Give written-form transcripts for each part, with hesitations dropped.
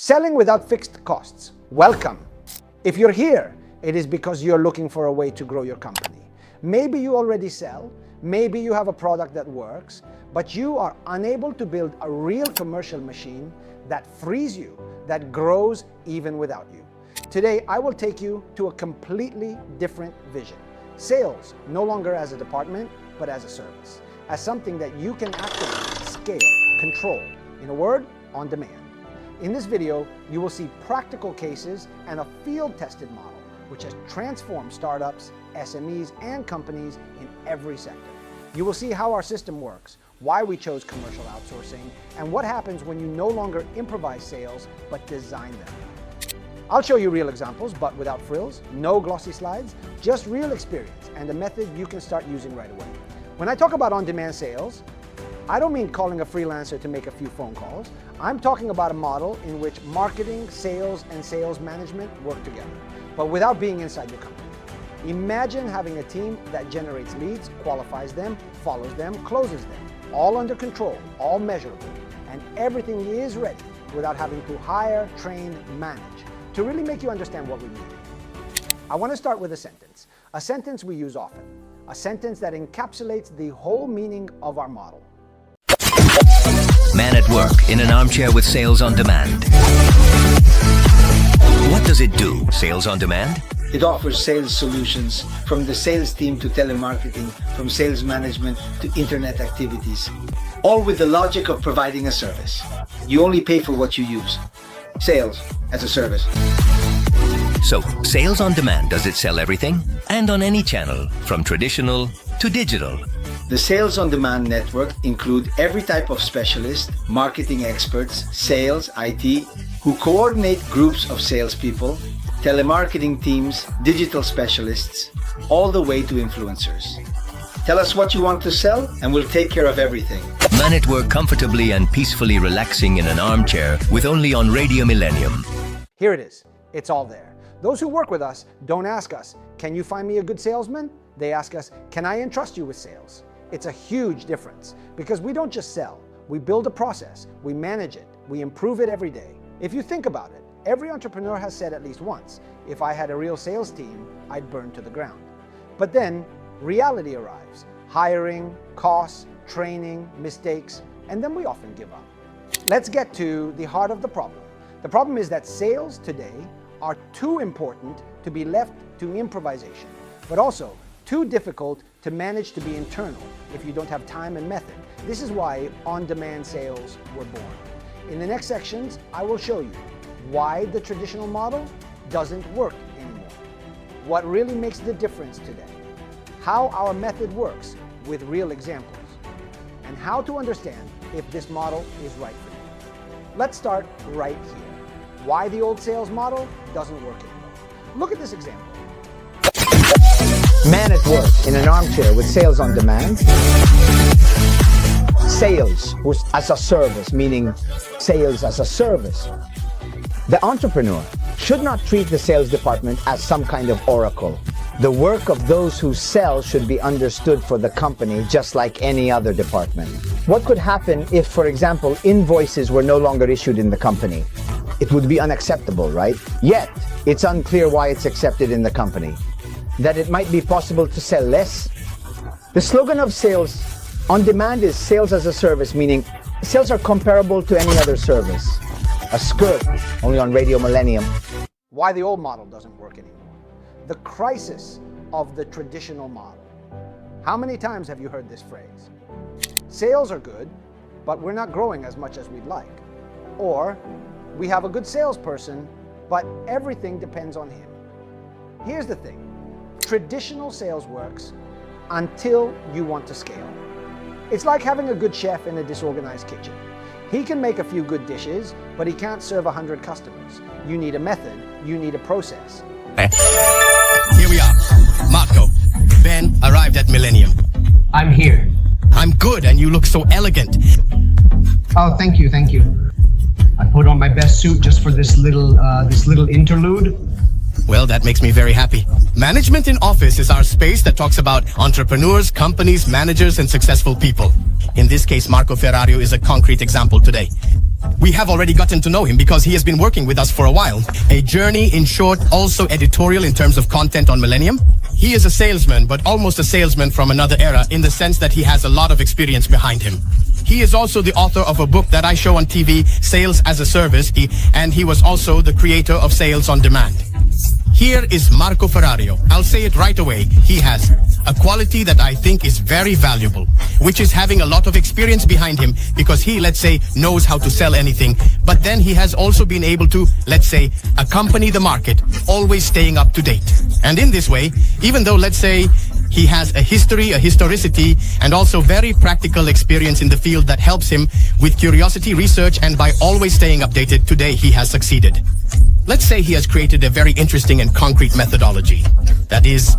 Selling without fixed costs. Welcome. If you're here, it is because you're looking for a way to grow your company. Maybe you already sell, maybe you have a product that works, but you are unable to build a real commercial machine that frees you, that grows even without you. Today, I will take you to a completely different vision. Sales, no longer as a department, but as a service, as something that you can activate, scale, control. In a word, on demand. In this video, you will see practical cases and a field-tested model, which has transformed startups, SMEs, and companies in every sector. You will see how our system works, why we chose commercial outsourcing, and what happens when you no longer improvise sales, but design them. I'll show you real examples, but without frills, no glossy slides, just real experience and a method you can start using right away. When I talk about on-demand sales, I don't mean calling a freelancer to make a few phone calls. I'm talking about a model in which marketing, sales, and sales management work together, but without being inside your company. Imagine having a team that generates leads, qualifies them, follows them, closes them, all under control, all measurable, and everything is ready without having to hire, train, manage, to really make you understand what we mean. I want to start with a sentence we use often, a sentence that encapsulates the whole meaning of our model. Man at work in an armchair with sales on demand. What does it do, sales on demand? It offers sales solutions from the sales team to telemarketing, from sales management to internet activities, all with the logic of providing a service. You only pay for what you use. Sales as a service. So, sales on demand, does it sell everything? And on any channel, from traditional to digital. The Sales on Demand network include every type of specialist, marketing experts, sales, IT, who coordinate groups of salespeople, telemarketing teams, digital specialists, all the way to influencers. Tell us what you want to sell and we'll take care of everything. Man at work comfortably and peacefully relaxing in an armchair with only on Radio Millennium. Here it is. It's all there. Those who work with us don't ask us, can you find me a good salesman? They ask us, can I entrust you with sales? It's a huge difference because we don't just sell. We build a process, we manage it, we improve it every day. If you think about it, every entrepreneur has said at least once, if I had a real sales team, I'd burn to the ground. But then reality arrives. Hiring, costs, training, mistakes, and then we often give up. Let's get to the heart of the problem. The problem is that sales today are too important to be left to improvisation, but also too difficult to manage to be internal if you don't have time and method. This is why on-demand sales were born. In the next sections, I will show you why the traditional model doesn't work anymore, what really makes the difference today, how our method works with real examples, and how to understand if this model is right for you. Let's start right here. Why the old sales model doesn't work anymore. Look at this example. Man at work in an armchair with sales on demand. Sales as a service, meaning sales as a service. The entrepreneur should not treat the sales department as some kind of oracle. The work of those who sell should be understood for the company just like any other department. What could happen if, for example, invoices were no longer issued in the company? It would be unacceptable, right? Yet, it's unclear why it's accepted in the company. That it might be possible to sell less. The slogan of sales on demand is sales as a service, meaning sales are comparable to any other service. A skirt, only on Radio Millennium. Why the old model doesn't work anymore. The crisis of the traditional model. How many times have you heard this phrase? Sales are good, but we're not growing as much as we'd like. Or, we have a good salesperson, but everything depends on him. Here's the thing. Traditional sales works until you want to scale. It's like having a good chef in a disorganized kitchen. He can make a few good dishes, but he can't serve 100 customers. You need a method, you need a process. Here we are. Marco, Ben arrived at Millennium. I'm here. I'm good, and you look so elegant. Oh, thank you. I put on my best suit just for this little interlude. Well, that makes me very happy. Management in Office is our space that talks about entrepreneurs, companies, managers, and successful people. In this case, Marco Ferrario is a concrete example today. We have already gotten to know him because he has been working with us for a while. A journey, in short, also editorial in terms of content on Millennium. He is a salesman, but almost a salesman from another era in the sense that he has a lot of experience behind him. He is also the author of a book that I show on TV, Sales as a Service, and he was also the creator of Sales on Demand. Here is Marco Ferrario. I'll say it right away. He has a quality that I think is very valuable, which is having a lot of experience behind him because he, let's say, knows how to sell anything. But then he has also been able to, let's say, accompany the market, always staying up to date. And in this way, even though, let's say, he has a history, a historicity, and also very practical experience in the field that helps him with curiosity, research, and by always staying updated, today he has succeeded. Let's say he has created a very interesting and concrete methodology. That is,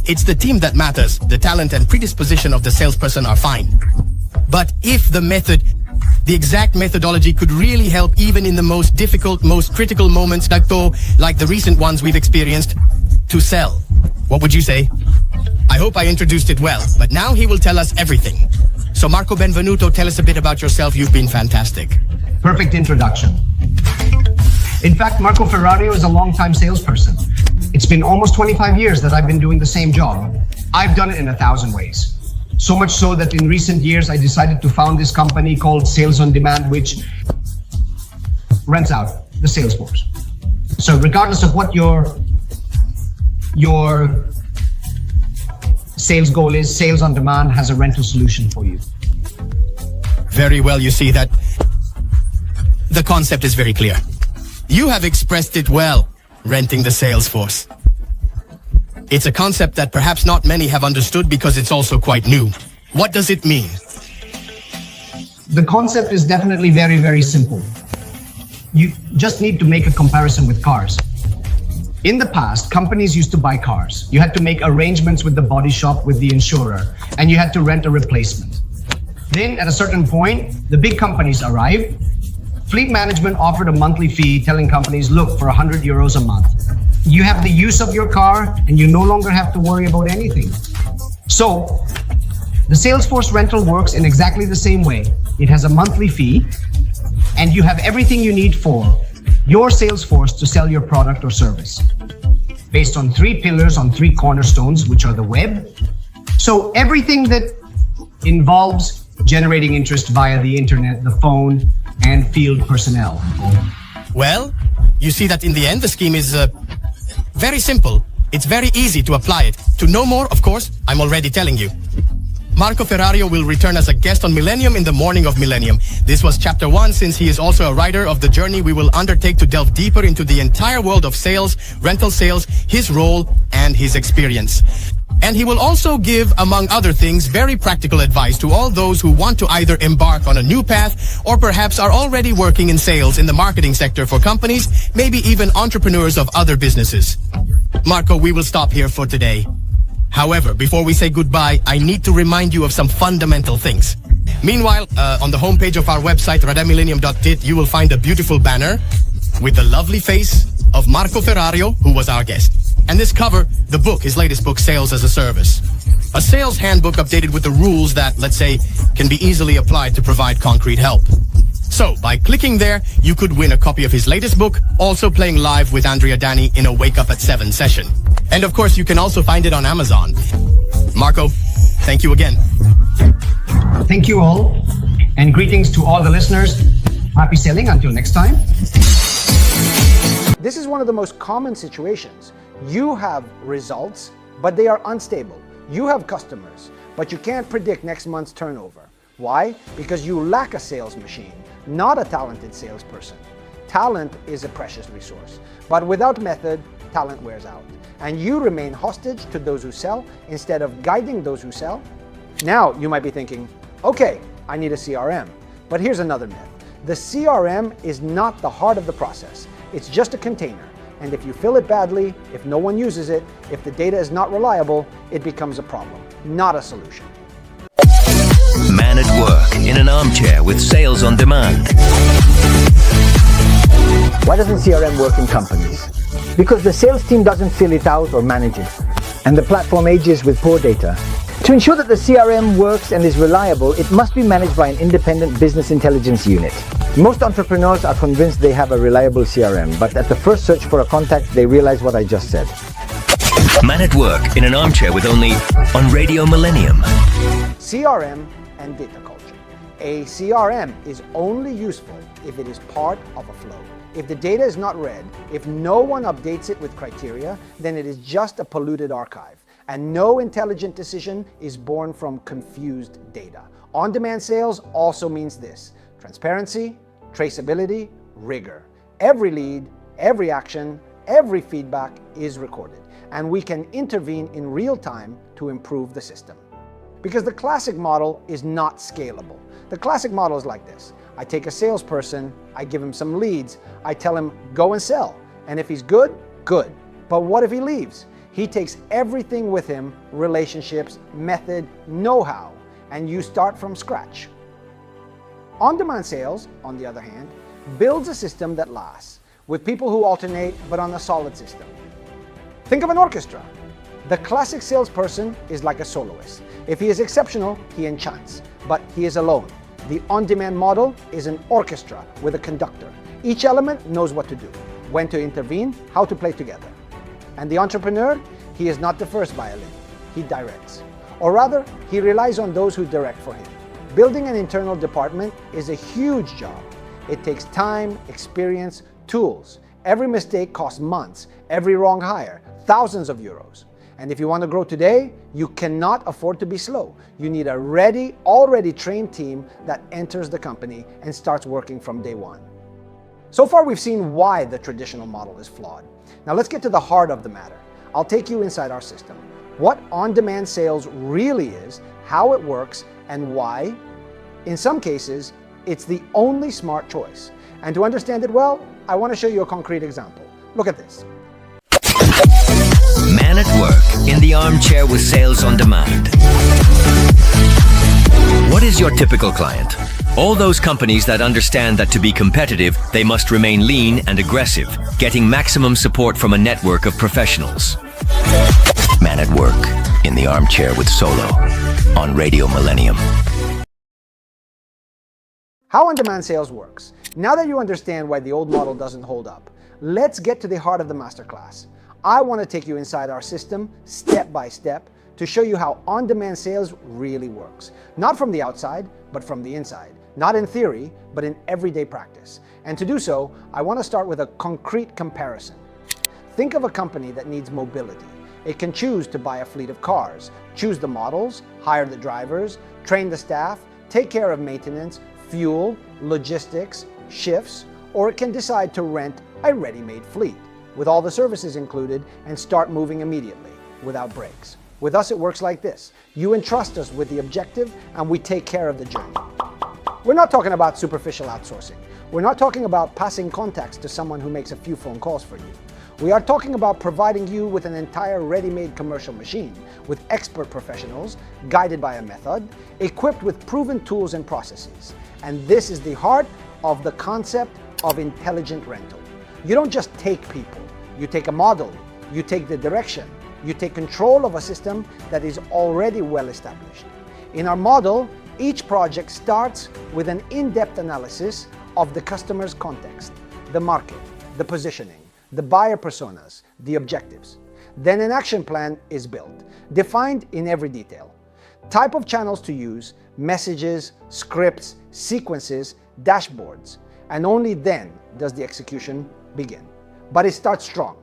it's the team that matters. The talent and predisposition of the salesperson are fine. But if the method, the exact methodology could really help even in the most difficult, most critical moments, like the recent ones we've experienced, to sell, what would you say? I hope I introduced it well, but now he will tell us everything. So Marco Benvenuto, tell us a bit about yourself. You've been fantastic. Perfect introduction. In fact, Marco Ferrario is a long-time salesperson. It's been almost 25 years that I've been doing the same job. I've done it in 1,000 ways. So much so that in recent years, I decided to found this company called Sales on Demand, which rents out the sales force. So regardless of what your sales goal is, Sales on Demand has a rental solution for you. Very well, you see that the concept is very clear. You have expressed it well, renting the sales force. It's a concept that perhaps not many have understood because it's also quite new. What does it mean? The concept is definitely very, very simple. You just need to make a comparison with cars. In the past, companies used to buy cars. You had to make arrangements with the body shop, with the insurer, and you had to rent a replacement. Then at a certain point, the big companies arrived. Fleet management offered a monthly fee, telling companies, look, for 100 euros a month, you have the use of your car and you no longer have to worry about anything. So the Salesforce rental works in exactly the same way. It has a monthly fee and you have everything you need for your Salesforce to sell your product or service based on 3 pillars, on 3 cornerstones, which are the web. So everything that involves generating interest via the internet, the phone, and field personnel. Well, you see that in the end, the scheme is very simple. It's very easy to apply it. To know more, of course, I'm already telling you. Marco Ferrario will return as a guest on Millennium in the morning of Millennium. This was chapter 1, since he is also a writer of the journey we will undertake to delve deeper into the entire world of sales, rental sales, his role, and his experience. And he will also give, among other things, very practical advice to all those who want to either embark on a new path or perhaps are already working in sales in the marketing sector for companies, maybe even entrepreneurs of other businesses. Marco, we will stop here for today. However, before we say goodbye, I need to remind you of some fundamental things. Meanwhile, on the homepage of our website, radamillennium.it, you will find a beautiful banner with the lovely face of Marco Ferrario, who was our guest. And this cover, the book, his latest book, Sales as a Service. A sales handbook updated with the rules that, let's say, can be easily applied to provide concrete help. So, by clicking there, you could win a copy of his latest book, also playing live with Andrea Dani in a Wake Up at 7 session. And of course, you can also find it on Amazon. Marco, thank you again. Thank you all, and greetings to all the listeners. Happy selling until next time. This is one of the most common situations. You have results, but they are unstable. You have customers, but you can't predict next month's turnover. Why? Because you lack a sales machine, not a talented salesperson. Talent is a precious resource, but without method, talent wears out. And you remain hostage to those who sell instead of guiding those who sell. Now you might be thinking, okay, I need a CRM. But here's another myth. The CRM is not the heart of the process. It's just a container. And if you fill it badly, if no one uses it, if the data is not reliable, it becomes a problem, not a solution. Man at work in an armchair with Sales on Demand. Why doesn't CRM work in companies? Because the sales team doesn't fill it out or manage it, and the platform ages with poor data. To ensure that the CRM works and is reliable, it must be managed by an independent business intelligence unit. Most entrepreneurs are convinced they have a reliable CRM, but at the first search for a contact, they realize what I just said. Man at Work in an Armchair with Only on Radio Millennium. CRM and data culture. A CRM is only useful if it is part of a flow. If the data is not read, if no one updates it with criteria, then it is just a polluted archive. And no intelligent decision is born from confused data. On-demand sales also means this: transparency, traceability, rigor. Every lead, every action, every feedback is recorded, and we can intervene in real time to improve the system. Because the classic model is not scalable. The classic model is like this: I take a salesperson, I give him some leads, I tell him, go and sell. And if he's good, good. But what if he leaves? He takes everything with him: relationships, method, know-how, and you start from scratch. On-demand sales, on the other hand, builds a system that lasts, with people who alternate but on a solid system. Think of an orchestra. The classic salesperson is like a soloist. If he is exceptional, he enchants, but he is alone. The on-demand model is an orchestra with a conductor. Each element knows what to do, when to intervene, how to play together. And the entrepreneur, he is not the first violin, he directs. Or rather, he relies on those who direct for him. Building an internal department is a huge job. It takes time, experience, tools. Every mistake costs months, every wrong hire, thousands of euros. And if you want to grow today, you cannot afford to be slow. You need a ready, already trained team that enters the company and starts working from day one. So far, we've seen why the traditional model is flawed. Now let's get to the heart of the matter. I'll take you inside our system. What on-demand sales really is, how it works, and why. In some cases, it's the only smart choice. And to understand it well, I want to show you a concrete example. Look at this. Man at Work in the Armchair with Sales on Demand. What is your typical client? All those companies that understand that to be competitive, they must remain lean and aggressive, getting maximum support from a network of professionals. Man at Work in the Armchair with Solo on Radio Millennium. How on-demand sales works. Now that you understand why the old model doesn't hold up, let's get to the heart of the masterclass. I want to take you inside our system, step by step, to show you how on-demand sales really works. Not from the outside, but from the inside. Not in theory, but in everyday practice. And to do so, I want to start with a concrete comparison. Think of a company that needs mobility. It can choose to buy a fleet of cars, choose the models, hire the drivers, train the staff, take care of maintenance, fuel, logistics, shifts, or it can decide to rent a ready-made fleet with all the services included and start moving immediately without breaks. With us, it works like this. You entrust us with the objective and we take care of the journey. We're not talking about superficial outsourcing. We're not talking about passing contacts to someone who makes a few phone calls for you. We are talking about providing you with an entire ready-made commercial machine with expert professionals, guided by a method, equipped with proven tools and processes. And this is the heart of the concept of intelligent rental. You don't just take people, you take a model, you take the direction, you take control of a system that is already well established. In our model, each project starts with an in-depth analysis of the customer's context, the market, the positioning, the buyer personas, the objectives. Then an action plan is built, defined in every detail. Type of channels to use, messages, scripts, sequences, dashboards, and only then does the execution begin. But it starts strong,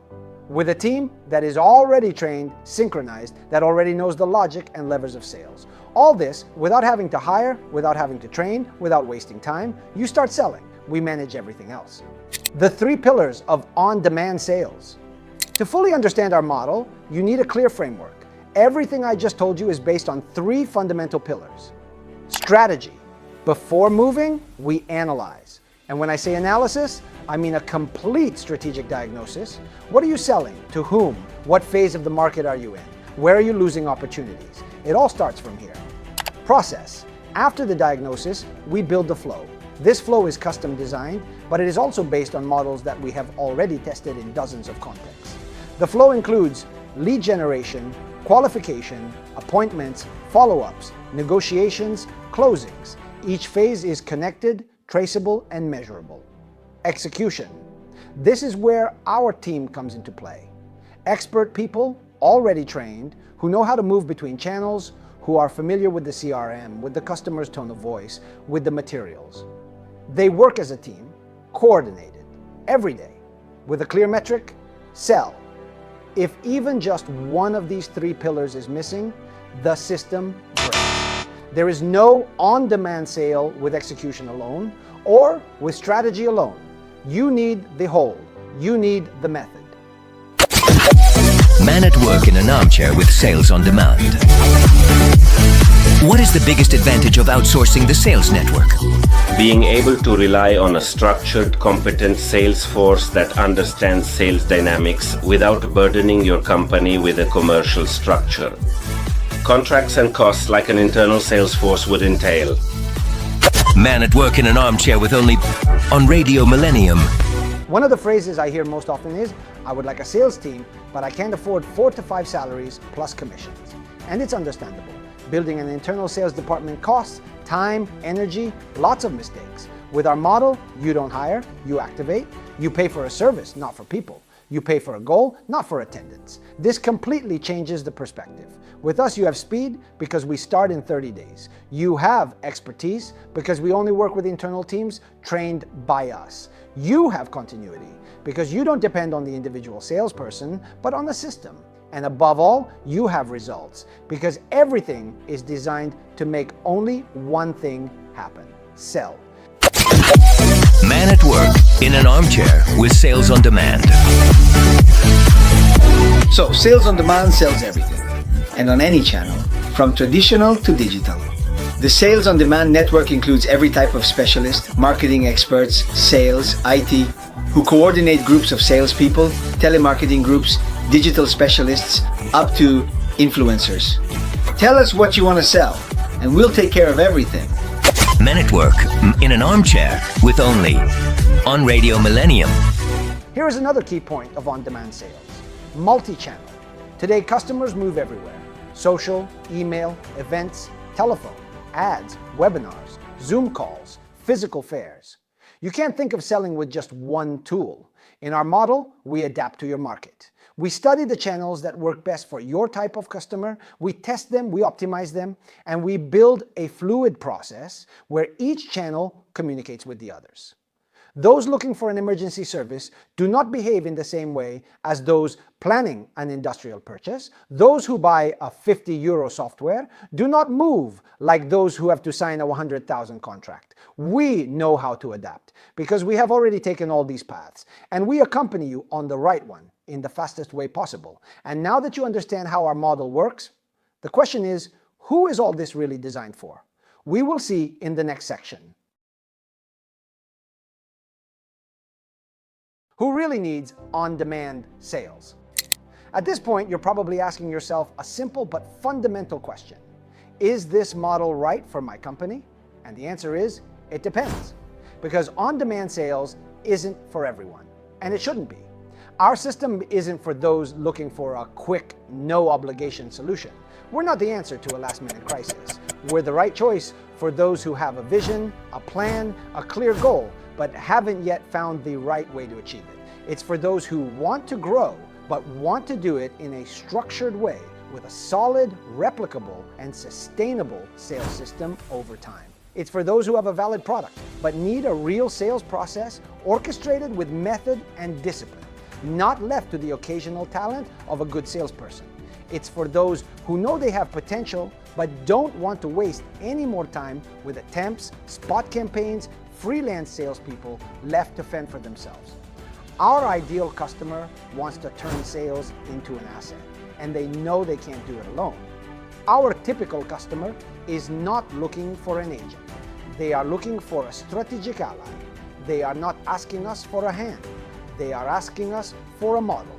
with a team that is already trained, synchronized, that already knows the logic and levers of sales. All this without having to hire, without having to train, without wasting time. You start selling, we manage everything else. The 3 pillars of on-demand sales. To fully understand our model, you need a clear framework. Everything I just told you is based on 3 fundamental pillars. Strategy. Before moving, we analyze. And when I say analysis, I mean a complete strategic diagnosis. What are you selling? To whom? What phase of the market are you in? Where are you losing opportunities? It all starts from here. Process. After the diagnosis, we build the flow. This flow is custom designed, but it is also based on models that we have already tested in dozens of contexts. The flow includes lead generation, qualification, appointments, follow-ups, negotiations, closings. Each phase is connected traceable, and measurable. Execution. This is where our team comes into play. Expert people, already trained, who know how to move between channels, who are familiar with the CRM, with the customer's tone of voice, with the materials. They work as a team, coordinated, every day, with a clear metric: sell. If even just one of these three pillars is missing, the system breaks. There is no on-demand sale with execution alone or with strategy alone. You need the whole. You need the method. Man at work in an armchair with sales on demand. What is the biggest advantage of outsourcing the sales network? Being able to rely on a structured, competent sales force that understands sales dynamics without burdening your company with a commercial structure. Contracts and costs like an internal sales force would entail. Man at work in an armchair with only on Radio Millennium. One of the phrases I hear most often is, I would like a sales team, but I can't afford 4 to 5 salaries plus commissions. And it's understandable. Building an internal sales department costs time, energy, lots of mistakes. With our model, you don't hire, you activate. You pay for a service, not for people. You pay for a goal, not for attendance. This completely changes the perspective. With us, you have speed because we start in 30 days. You have expertise because we only work with internal teams trained by us. You have continuity because you don't depend on the individual salesperson, but on the system. And above all, you have results because everything is designed to make only one thing happen: sell. Man at work in an armchair with sales on demand. So, sales on demand sells everything, and on any channel, from traditional to digital. The Sales on Demand network includes every type of specialist, marketing experts, sales, IT, who coordinate groups of salespeople, telemarketing groups, digital specialists, up to influencers. Tell us what you want to sell, and we'll take care of everything. Men at work in an armchair with only on Radio Millennium. Here is another key point of on-demand sales: multi-channel. Today, customers move everywhere: social, email, events, telephone, ads, webinars, Zoom calls, physical fairs. You can't think of selling with just one tool. In our model, we adapt to your market. We study the channels that work best for your type of customer, we test them, we optimize them, and we build a fluid process where each channel communicates with the others. Those looking for an emergency service do not behave in the same way as those planning an industrial purchase. Those who buy a 50 euro software do not move like those who have to sign a 100,000 contract. We know how to adapt because we have already taken all these paths, and we accompany you on the right one in the fastest way possible. And now that you understand how our model works, the question is, who is all this really designed for? We will see in the next section. Who really needs on-demand sales? At this point, you're probably asking yourself a simple but fundamental question. Is this model right for my company? And the answer is, it depends. Because on-demand sales isn't for everyone, and it shouldn't be. Our system isn't for those looking for a quick, no-obligation solution. We're not the answer to a last-minute crisis. We're the right choice for those who have a vision, a plan, a clear goal, but haven't yet found the right way to achieve it. It's for those who want to grow, but want to do it in a structured way with a solid, replicable, and sustainable sales system over time. It's for those who have a valid product, but need a real sales process orchestrated with method and discipline, not left to the occasional talent of a good salesperson. It's for those who know they have potential, but don't want to waste any more time with attempts, spot campaigns, freelance salespeople left to fend for themselves. Our ideal customer wants to turn sales into an asset, and they know they can't do it alone. Our typical customer is not looking for an agent. They are looking for a strategic ally. They are not asking us for a hand. They are asking us for a model.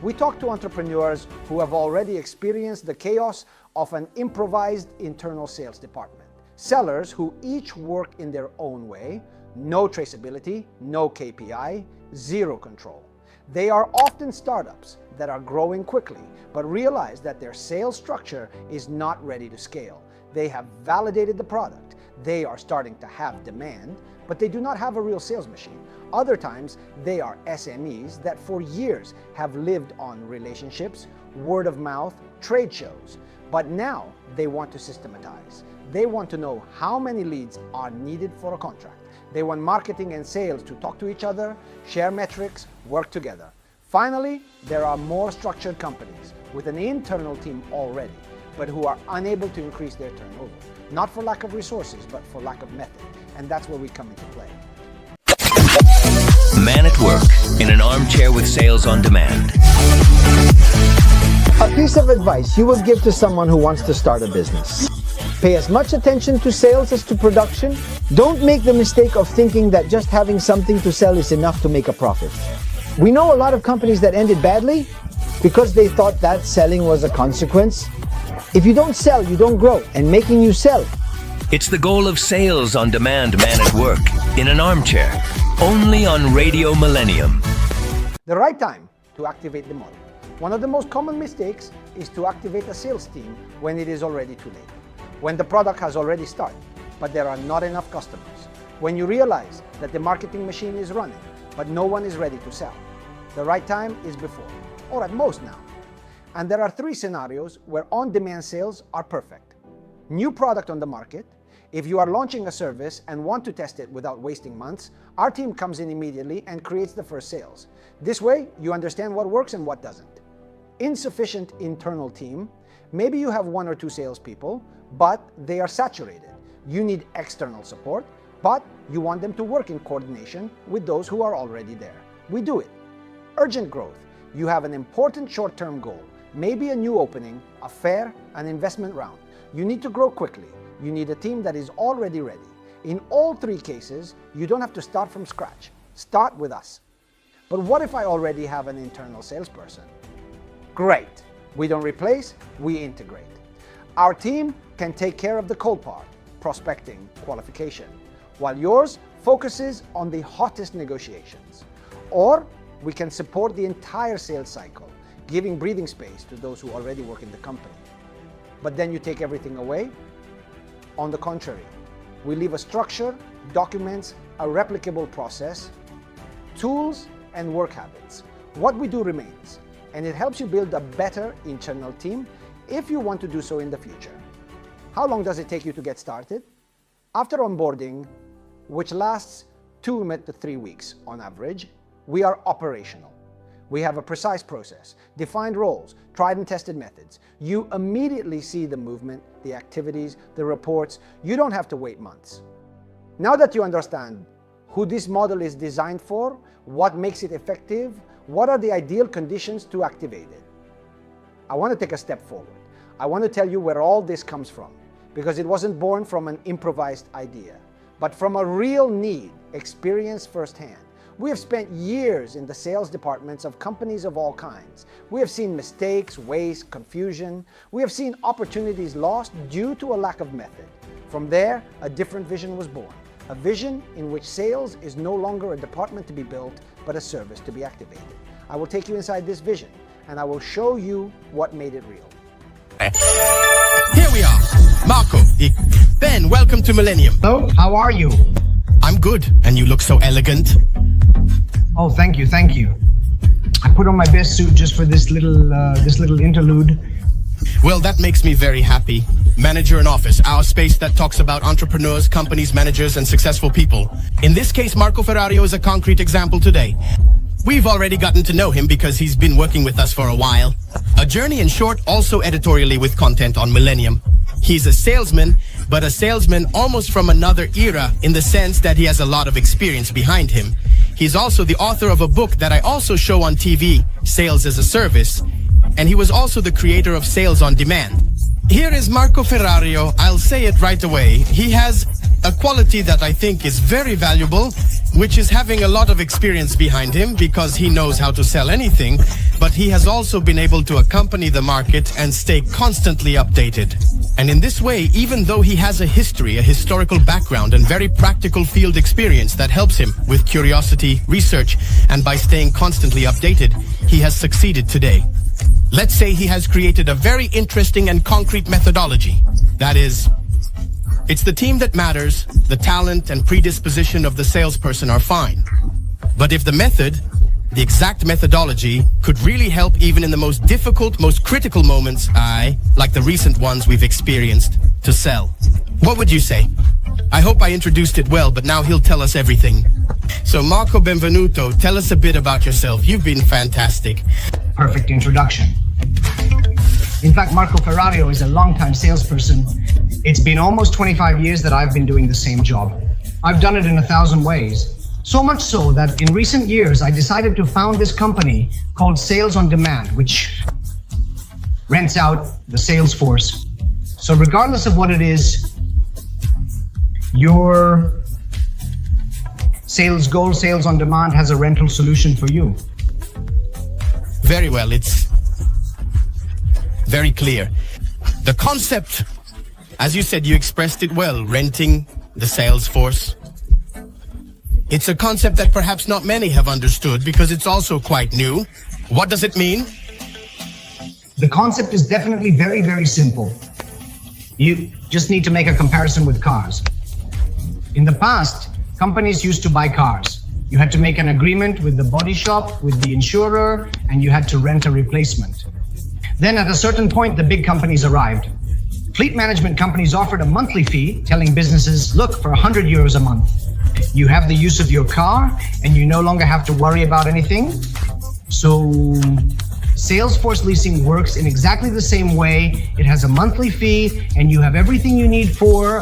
We talk to entrepreneurs who have already experienced the chaos of an improvised internal sales department. Sellers who each work in their own way, no traceability, no KPI, zero control. They are often startups that are growing quickly, but realize that their sales structure is not ready to scale. They have validated the product. They are starting to have demand, but they do not have a real sales machine. Other times, they are SMEs that for years have lived on relationships, word of mouth, trade shows, but now they want to systematize. They want to know how many leads are needed for a contract. They want marketing and sales to talk to each other, share metrics, work together. Finally, there are more structured companies with an internal team already, but who are unable to increase their turnover. Not for lack of resources, but for lack of method. And that's where we come into play. Man at work, in an armchair with sales on demand. A piece of advice you would give to someone who wants to start a business. Pay as much attention to sales as to production. Don't make the mistake of thinking that just having something to sell is enough to make a profit. We know a lot of companies that ended badly because they thought that selling was a consequence. If you don't sell, you don't grow, and making you sell. It's the goal of Sales on Demand Man at Work, in an armchair, only on Radio Millennium. The right time to activate the model. One of the most common mistakes is to activate a sales team when it is already too late. When the product has already started, but there are not enough customers. When you realize that the marketing machine is running, but no one is ready to sell. The right time is before, or at most now. And there are 3 scenarios where on-demand sales are perfect. New product on the market. If you are launching a service and want to test it without wasting months, our team comes in immediately and creates the first sales. This way, you understand what works and what doesn't. Insufficient internal team. Maybe you have 1 or 2 salespeople, but they are saturated. You need external support, but you want them to work in coordination with those who are already there. We do it. Urgent growth. You have an important short-term goal, maybe a new opening, a fair, an investment round. You need to grow quickly. You need a team that is already ready. In all 3 cases, you don't have to start from scratch. Start with us. But what if I already have an internal salesperson? Great. We don't replace, we integrate. Our team can take care of the cold part, prospecting, qualification, while yours focuses on the hottest negotiations. Or we can support the entire sales cycle, giving breathing space to those who already work in the company. But then you take everything away? On the contrary, we leave a structure, documents, a replicable process, tools, and work habits. What we do remains, and it helps you build a better internal team if you want to do so in the future. How long does it take you to get started? After onboarding, which lasts 2 to 3 weeks on average, we are operational. We have a precise process, defined roles, tried and tested methods. You immediately see the movement, the activities, the reports. You don't have to wait months. Now that you understand who this model is designed for, what makes it effective, what are the ideal conditions to activate it, I want to take a step forward. I want to tell you where all this comes from, because it wasn't born from an improvised idea, but from a real need experienced firsthand. We have spent years in the sales departments of companies of all kinds. We have seen mistakes, waste, confusion. We have seen opportunities lost due to a lack of method. From there, a different vision was born. A vision in which sales is no longer a department to be built, but a service to be activated. I will take you inside this vision, and I will show you what made it real. Here we are. Marco, Ben, welcome to Millennium. Hello, how are you? I'm good, and you look so elegant. Oh, thank you, thank you. I put on my best suit just for this little interlude. Well, that makes me very happy. Manager in Office, our space that talks about entrepreneurs, companies, managers, and successful people. In this case, Marco Ferrario is a concrete example today. We've already gotten to know him because he's been working with us for a while. A journey in short, also editorially with content on Millennium. He's a salesman, but a salesman almost from another era in the sense that he has a lot of experience behind him. He's also the author of a book that I also show on TV, Sales as a Service, and he was also the creator of Sales on Demand. Here is Marco Ferrario. I'll say it right away. He has a quality that I think is very valuable, which is having a lot of experience behind him because he knows how to sell anything, but he has also been able to accompany the market and stay constantly updated. And in this way, even though he has a history, a historical background, and very practical field experience that helps him with curiosity, research, and by staying constantly updated, he has succeeded today. Let's say he has created a very interesting and concrete methodology. That is, It's the team that matters. The talent and predisposition of the salesperson are fine. But if the method, the exact methodology, could really help even in the most difficult, most critical moments, like the recent ones we've experienced, to sell, what would you say? I hope I introduced it well, but now he'll tell us everything. So Marco Benvenuto, tell us a bit about yourself. You've been fantastic. Perfect introduction. In fact, Marco Ferrario is a longtime salesperson. It's been almost 25 years that I've been doing the same job. I've done it in 1,000 ways. So much so that in recent years, I decided to found this company called Sales on Demand, which rents out the sales force. So regardless of what it is, your sales goal, Sales on Demand has a rental solution for you. Very well, it's very clear. The concept, as you said, you expressed it well, renting the sales force. It's a concept that perhaps not many have understood because it's also quite new. What does it mean? The concept is definitely very, very simple. You just need to make a comparison with cars. In the past, companies used to buy cars. You had to make an agreement with the body shop, with the insurer, and you had to rent a replacement. Then at a certain point, the big companies arrived. Fleet management companies offered a monthly fee, telling businesses, look, for 100 euros a month, you have the use of your car and you no longer have to worry about anything. So Salesforce leasing works in exactly the same way. It has a monthly fee and you have everything you need for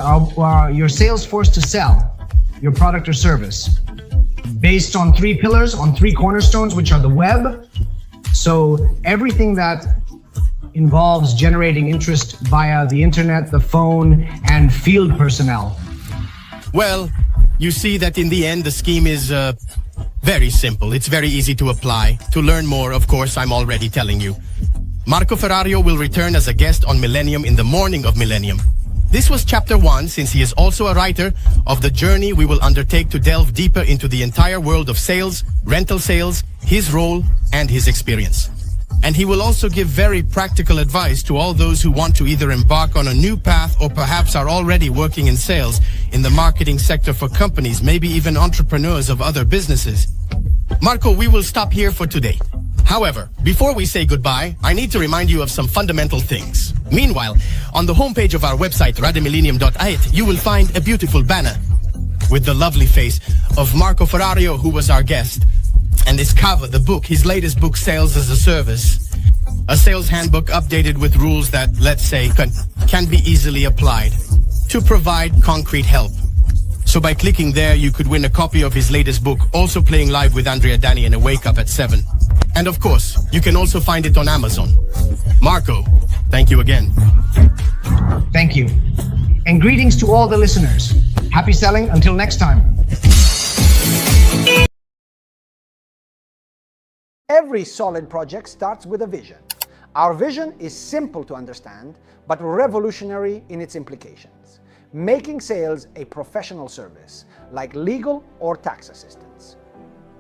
your Salesforce to sell your product or service. Based on 3 pillars, on 3 cornerstones, which are the web. So everything that involves generating interest via the internet, the phone, and field personnel. Well, you see that in the end, the scheme is very simple. It's very easy to apply. To learn more, of course, I'm already telling you. Marco Ferrario will return as a guest on Millennium in the morning of Millennium. This was chapter 1, since he is also a writer of the journey we will undertake to delve deeper into the entire world of sales, rental sales, his role, and his experience. And he will also give very practical advice to all those who want to either embark on a new path or perhaps are already working in sales in the marketing sector for companies, maybe even entrepreneurs of other businesses. Marco, we will stop here for today. However, before we say goodbye, I need to remind you of some fundamental things. Meanwhile, on the homepage of our website, rademillennium.it, you will find a beautiful banner with the lovely face of Marco Ferrario, who was our guest. And this cover, the book, his latest book, Sales as a Service. A sales handbook updated with rules that, let's say, can be easily applied to provide concrete help. So by clicking there, you could win a copy of his latest book, also playing live with Andrea Dani in a Wake Up at 7. And of course, you can also find it on Amazon. Marco, thank you again. Thank you. And greetings to all the listeners. Happy selling until next time. Every solid project starts with a vision. Our vision is simple to understand, but revolutionary in its implications. Making sales a professional service, like legal or tax assistance.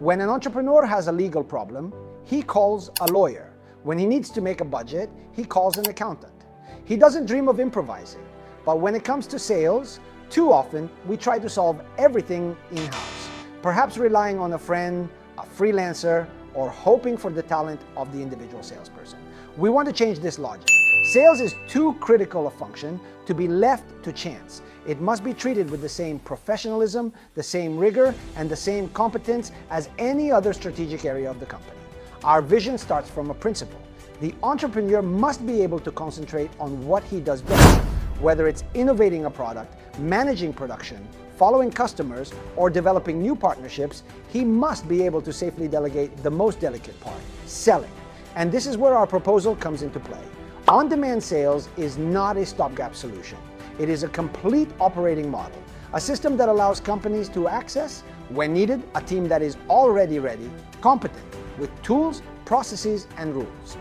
When an entrepreneur has a legal problem, he calls a lawyer. When he needs to make a budget, he calls an accountant. He doesn't dream of improvising, but when it comes to sales, too often we try to solve everything in-house, perhaps relying on a friend, a freelancer, or hoping for the talent of the individual salesperson. We want to change this logic. Sales is too critical a function to be left to chance. It must be treated with the same professionalism, the same rigor, and the same competence as any other strategic area of the company. Our vision starts from a principle. The entrepreneur must be able to concentrate on what he does best, whether it's innovating a product, managing production, following customers, or developing new partnerships. He must be able to safely delegate the most delicate part, selling. And this is where our proposal comes into play. On-demand sales is not a stopgap solution. It is a complete operating model, a system that allows companies to access, when needed, a team that is already ready, competent, with tools, processes, and rules.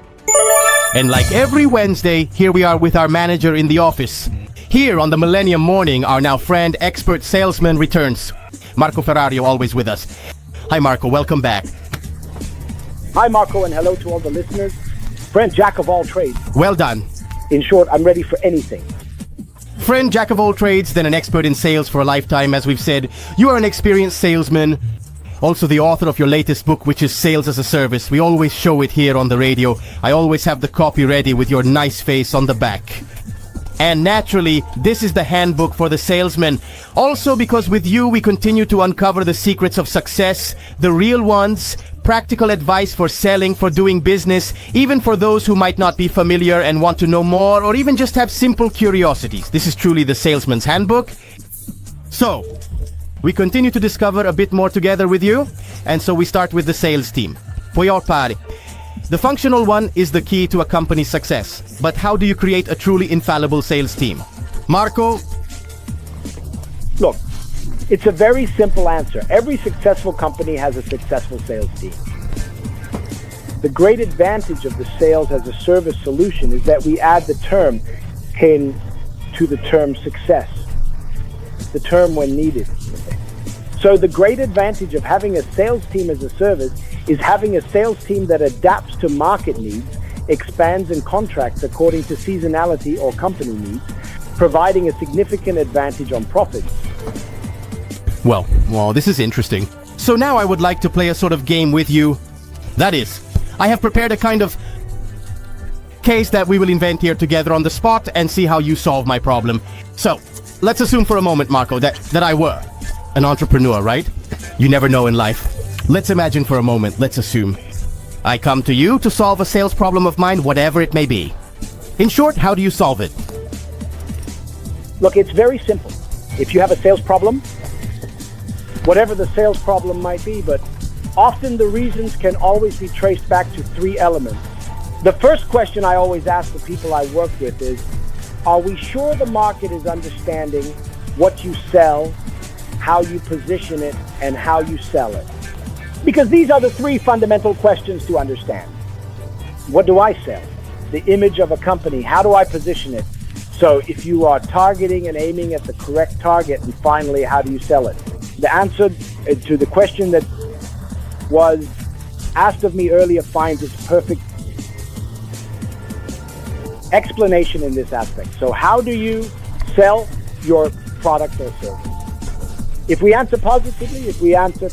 And like every Wednesday, here we are with our manager in the office. Here on the Millennium Morning, our now friend, expert salesman returns. Marco Ferrario, always with us. Hi Marco, welcome back. Hi Marco, and hello to all the listeners. Friend, jack of all trades. Well done. In short, I'm ready for anything. Friend, jack of all trades, then an expert in sales for a lifetime, as we've said. You are an experienced salesman, also the author of your latest book, which is Sales as a Service. We always show it here on the radio. I always have the copy ready with your nice face on the back. And naturally, this is the handbook for the salesman. Also because with you, we continue to uncover the secrets of success, the real ones, practical advice for selling, for doing business, even for those who might not be familiar and want to know more, or even just have simple curiosities. This is truly the salesman's handbook. So, we continue to discover a bit more together with you, and so we start with the sales team. Puoi pari. The functional one is the key to a company's success. But how do you create a truly infallible sales team? Marco? Look, it's a very simple answer. Every successful company has a successful sales team. The great advantage of the sales as a service solution is that we add the term to the term success, the term when needed. So the great advantage of having a sales team as a service is having a sales team that adapts to market needs, expands and contracts according to seasonality or company needs, providing a significant advantage on profits. Well, this is interesting. So now I would like to play a sort of game with you. That is, I have prepared a kind of case that we will invent here together on the spot and see how you solve my problem. So, let's assume for a moment, Marco, that I were an entrepreneur, right? You never know in life. Let's imagine for a moment, let's assume. I come to you to solve a sales problem of mine, whatever it may be. In short, how do you solve it? Look, it's very simple. If you have a sales problem, whatever the sales problem might be, but often the reasons can always be traced back to three elements. The first question I always ask the people I work with is, are we sure the market is understanding what you sell, how you position it, and how you sell it? Because these are the three fundamental questions to understand. What do I sell? The image of a company. How do I position it? So if you are targeting and aiming at the correct target, and finally, how do you sell it? The answer to the question that was asked of me earlier finds its perfect explanation in this aspect. So how do you sell your product or service? If we answer positively, if we answer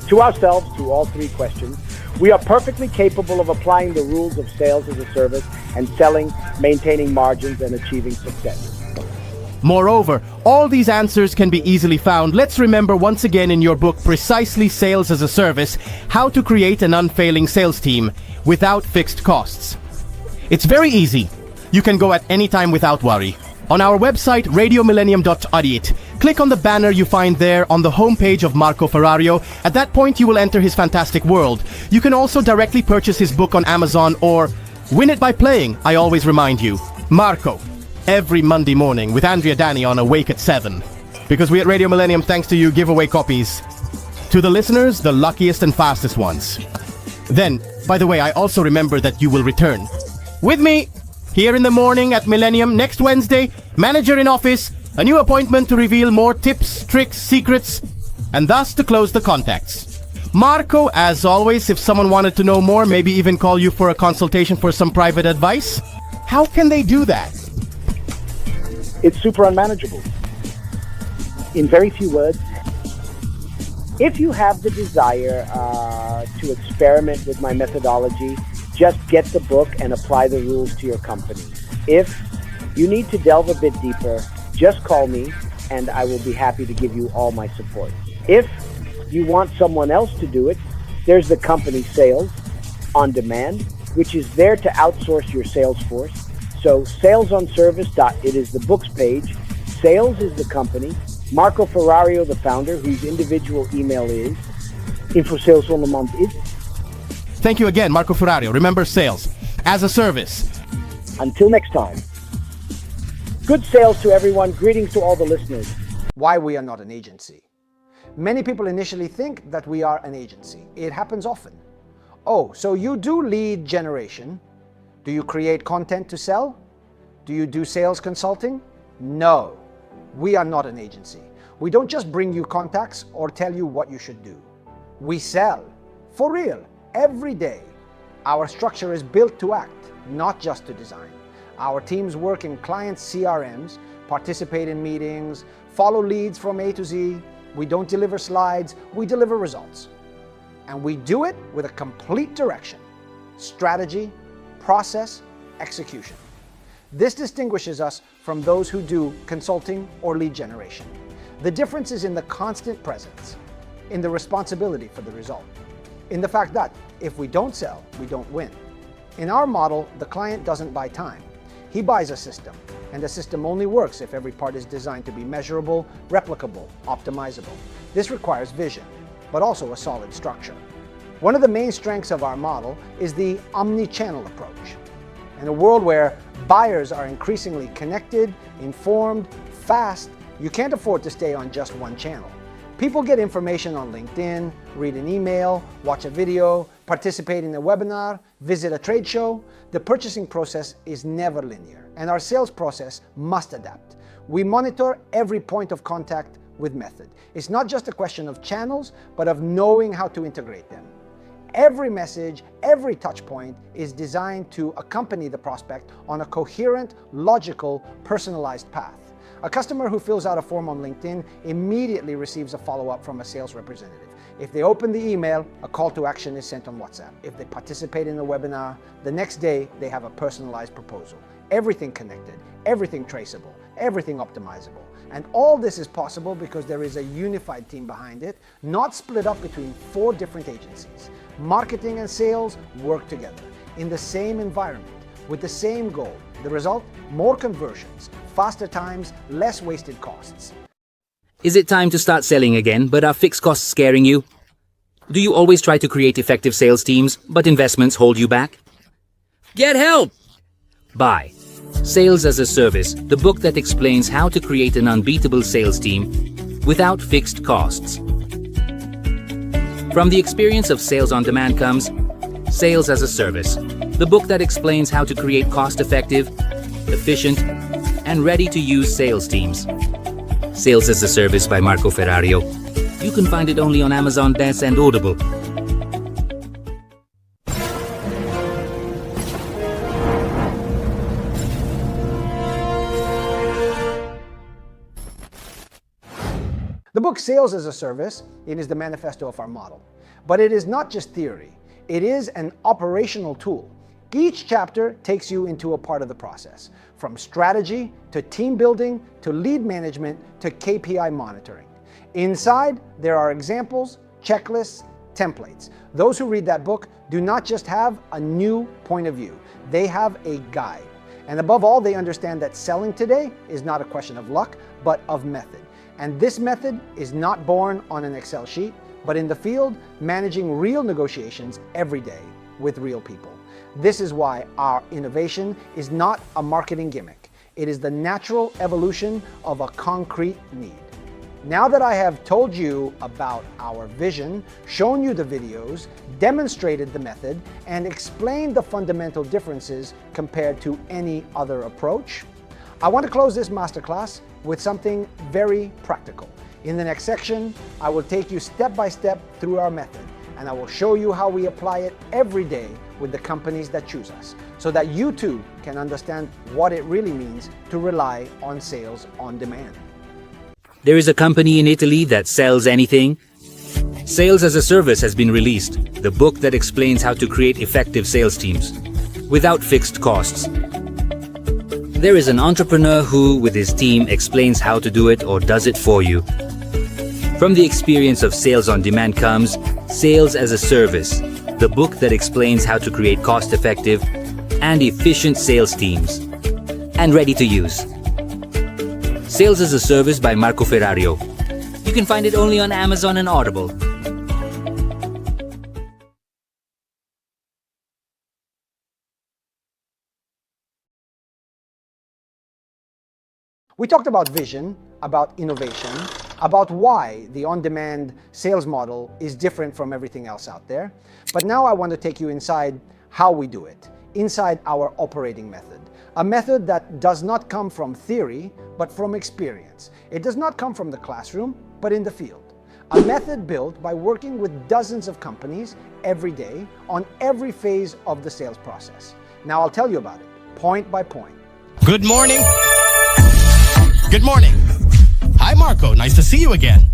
to ourselves to all three questions, we are perfectly capable of applying the rules of sales as a service and selling, maintaining margins, and achieving success. Moreover, all these answers can be easily found. Let's remember once again in your book, Precisely Sales as a Service, how to create an unfailing sales team without fixed costs. It's very easy. You can go at any time without worry. On our website, radiomillennium.it, click on the banner you find there on the homepage of Marco Ferrario. At that point, you will enter his fantastic world. You can also directly purchase his book on Amazon or win it by playing, I always remind you. Marco, every Monday morning with Andrea Dani on Awake at 7. Because we at Radio Millennium, thanks to you, give away copies. To the listeners, the luckiest and fastest ones. Then, by the way, I also remember that you will return. With me, here in the morning at Millennium, next Wednesday, manager in office, a new appointment to reveal more tips, tricks, secrets, and thus to close the contacts. Marco, as always, if someone wanted to know more, maybe even call you for a consultation for some private advice, how can they do that? It's super unmanageable. In very few words, if you have the desire to experiment with my methodology, just get the book and apply the rules to your company. If you need to delve a bit deeper, just call me and I will be happy to give you all my support. If you want someone else to do it, there's the company Sales on Demand, which is there to outsource your sales force. So salesonservice.it is the books page. Sales is the company. Marco Ferrario, the founder, whose individual email is infosales is. Thank you again, Marco Ferrario. Remember, sales as a service. Until next time. Good sales to everyone. Greetings to all the listeners. Why we are not an agency. Many people initially think that we are an agency. It happens often. Oh, so you do lead generation. Do you create content to sell? Do you do sales consulting? No, we are not an agency. We don't just bring you contacts or tell you what you should do. We sell, for real, every day. Our structure is built to act, not just to design. Our teams work in client CRMs, participate in meetings, follow leads from A to Z. We don't deliver slides, we deliver results. And we do it with a complete direction: strategy, process, execution. This distinguishes us from those who do consulting or lead generation. The difference is in the constant presence, in the responsibility for the result, in the fact that if we don't sell, we don't win. In our model, the client doesn't buy time. He buys a system, and the system only works if every part is designed to be measurable, replicable, optimizable. This requires vision, but also a solid structure. One of the main strengths of our model is the omni-channel approach. In a world where buyers are increasingly connected, informed, fast, you can't afford to stay on just one channel. People get information on LinkedIn, read an email, watch a video, participate in a webinar, visit a trade show. The purchasing process is never linear, and our sales process must adapt. We monitor every point of contact with method. It's not just a question of channels, but of knowing how to integrate them. Every message, every touch point is designed to accompany the prospect on a coherent, logical, personalized path. A customer who fills out a form on LinkedIn immediately receives a follow-up from a sales representative. If they open the email, a call to action is sent on WhatsApp. If they participate in a webinar, the next day they have a personalized proposal. Everything connected, everything traceable, everything optimizable. And all this is possible because there is a unified team behind it, not split up between 4 different agencies. Marketing and sales work together in the same environment with the same goal. The result? More conversions, faster times, less wasted costs. Is it time to start selling again, but are fixed costs scaring you? Do you always try to create effective sales teams, but investments hold you back? Get help! Buy Sales as a Service, the book that explains how to create an unbeatable sales team without fixed costs. From the experience of sales on demand comes Sales as a Service, the book that explains how to create cost-effective, efficient, and ready-to-use sales teams. Sales as a Service by Marco Ferrario. You can find it only on Amazon Best and Audible. The book Sales as a Service, it is the manifesto of our model. But it is not just theory. It is an operational tool. Each chapter takes you into a part of the process, from strategy to team building to lead management to KPI monitoring. Inside, there are examples, checklists, templates. Those who read that book do not just have a new point of view, they have a guide. And above all, they understand that selling today is not a question of luck, but of method. And this method is not born on an Excel sheet, but in the field, managing real negotiations every day with real people. This is why our innovation is not a marketing gimmick. It is the natural evolution of a concrete need. Now that I have told you about our vision, shown you the videos, demonstrated the method, and explained the fundamental differences compared to any other approach, I want to close this masterclass with something very practical. In the next section, I will take you step by step through our method, and I will show you how we apply it every day with the companies that choose us, so that you too can understand what it really means to rely on sales on demand. There is a company in Italy that sells anything. Sales as a Service has been released, the book that explains how to create effective sales teams without fixed costs. There is an entrepreneur who, with his team, explains how to do it or does it for you. From the experience of sales on demand comes Sales as a Service, the book that explains how to create cost-effective and efficient sales teams, and ready to use. Sales as a Service by Marco Ferrario. You can find it only on Amazon and Audible. We talked about vision, about innovation, about why the on-demand sales model is different from everything else out there. But now I want to take you inside how we do it, inside our operating method. A method that does not come from theory, but from experience. It does not come from the classroom, but in the field. A method built by working with dozens of companies every day on every phase of the sales process. Now I'll tell you about it, point by point. Good morning. Good morning. Hi, Marco. Nice to see you again.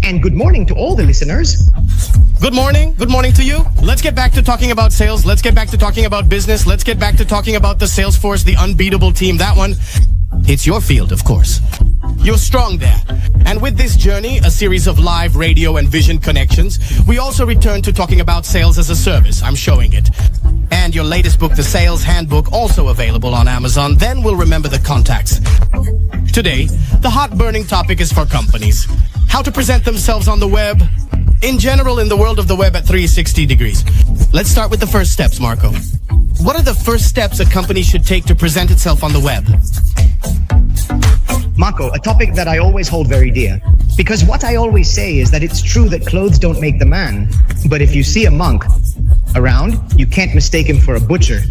And good morning to all the listeners. Good morning. Good morning to you. Let's get back to talking about sales. Let's get back to talking about business. Let's get back to talking about the sales force, the unbeatable team. That one, it's your field, of course. You're strong there. And with this journey, a series of live radio and vision connections, we also return to talking about sales as a service. I'm showing it. And your latest book, The Sales Handbook, also available on Amazon. Then we'll remember the contacts. Today, the hot burning topic is for companies. How to present themselves on the web. In general, in the world of the web at 360 degrees. Let's start with the first steps, Marco. What are the first steps a company should take to present itself on the web? Marco, a topic that I always hold very dear. Because what I always say is that it's true that clothes don't make the man. But if you see a monk around, you can't mistake him for a butcher.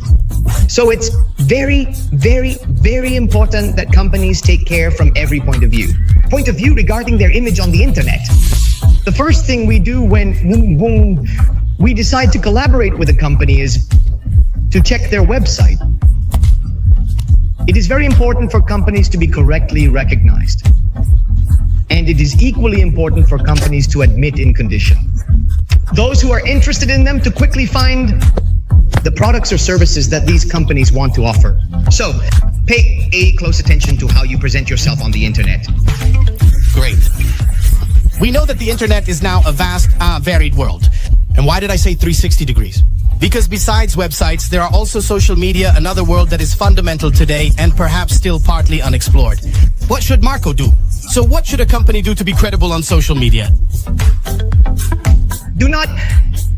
So it's very, very, very important that companies take care from every point of view. Point of view regarding their image on the internet. The first thing we do when we decide to collaborate with a company is to check their website. It is very important for companies to be correctly recognized. And it is equally important for companies to admit in condition. Those who are interested in them to quickly find the products or services that these companies want to offer. So, pay a close attention to how you present yourself on the internet. Great. We know that the internet is now a vast, varied world. And why did I say 360 degrees? Because besides websites, there are also social media, another world that is fundamental today and perhaps still partly unexplored. What should Marco do? So what should a company do to be credible on social media? Do not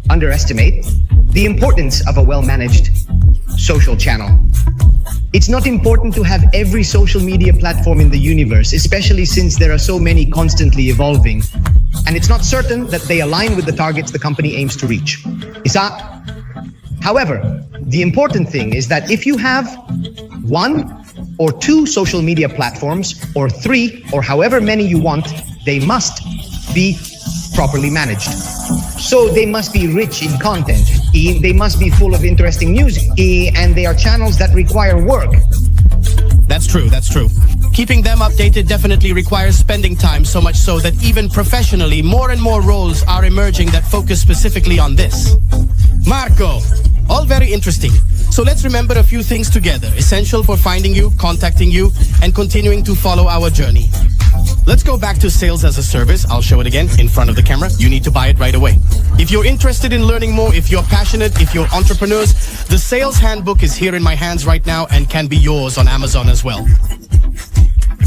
underestimate the importance of a well-managed social channel. It's not important to have every social media platform in the universe, especially since there are so many constantly evolving. And it's not certain that they align with the targets the company aims to reach. However, the important thing is that if you have 1 or 2 social media platforms, or 3, or however many you want, they must be properly managed. So they must be rich in content, they must be full of interesting news, and they are channels that require work. That's true, that's true. Keeping them updated definitely requires spending time, so much so that even professionally, more and more roles are emerging that focus specifically on this. Marco, all very interesting. So let's remember a few things together, essential for finding you, contacting you, and continuing to follow our journey. Let's go back to sales as a service. I'll show it again in front of the camera. You need to buy it right away. If you're interested in learning more, if you're passionate, if you're entrepreneurs, the Sales Handbook is here in my hands right now and can be yours on Amazon as well.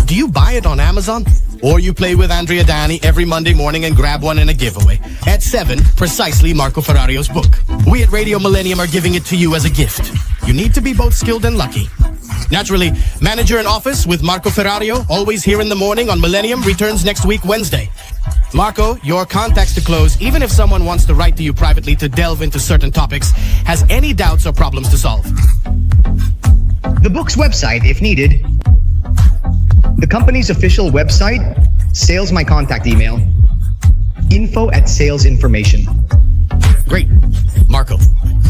Do you buy it on Amazon? Or you play with Andrea Dani every Monday morning and grab one in a giveaway. At 7, precisely Marco Ferrario's book. We at Radio Millennium are giving it to you as a gift. You need to be both skilled and lucky. Naturally, Manager in Office with Marco Ferrario, always here in the morning on Millennium, returns next week, Wednesday. Marco, your contacts to close, even if someone wants to write to you privately to delve into certain topics, has any doubts or problems to solve. The book's website, if needed. The company's official website, sales my contact email, info@salesinformation. Great. Marco.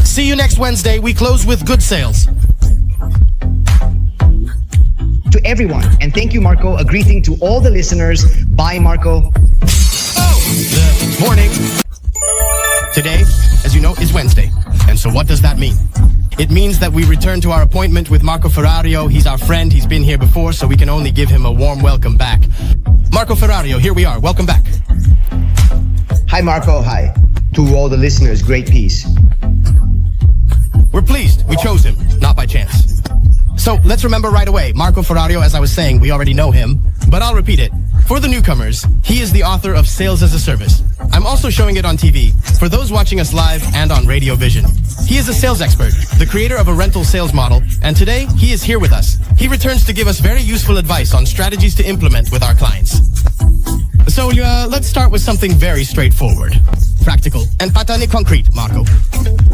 See you next Wednesday. We close with good sales. To everyone, and thank you, Marco. A greeting to all the listeners. Bye, Marco. Good morning. Today, as you know, is Wednesday. And so what does that mean? It means that we return to our appointment with Marco Ferrario. He's our friend. He's been here before, so we can only give him a warm welcome back. Marco Ferrario, here we are. Welcome back. Hi, Marco. Hi. To all the listeners, great piece. We're pleased. We chose him, not by chance. So let's remember right away, Marco Ferrario, as I was saying, we already know him, but I'll repeat it. For the newcomers, he is the author of Sales as a Service. I'm also showing it on TV, for those watching us live and on Radio Vision. He is a sales expert, the creator of a rental sales model, and today he is here with us. He returns to give us very useful advice on strategies to implement with our clients. So let's start with something very straightforward, practical, and patani concrete, Marco.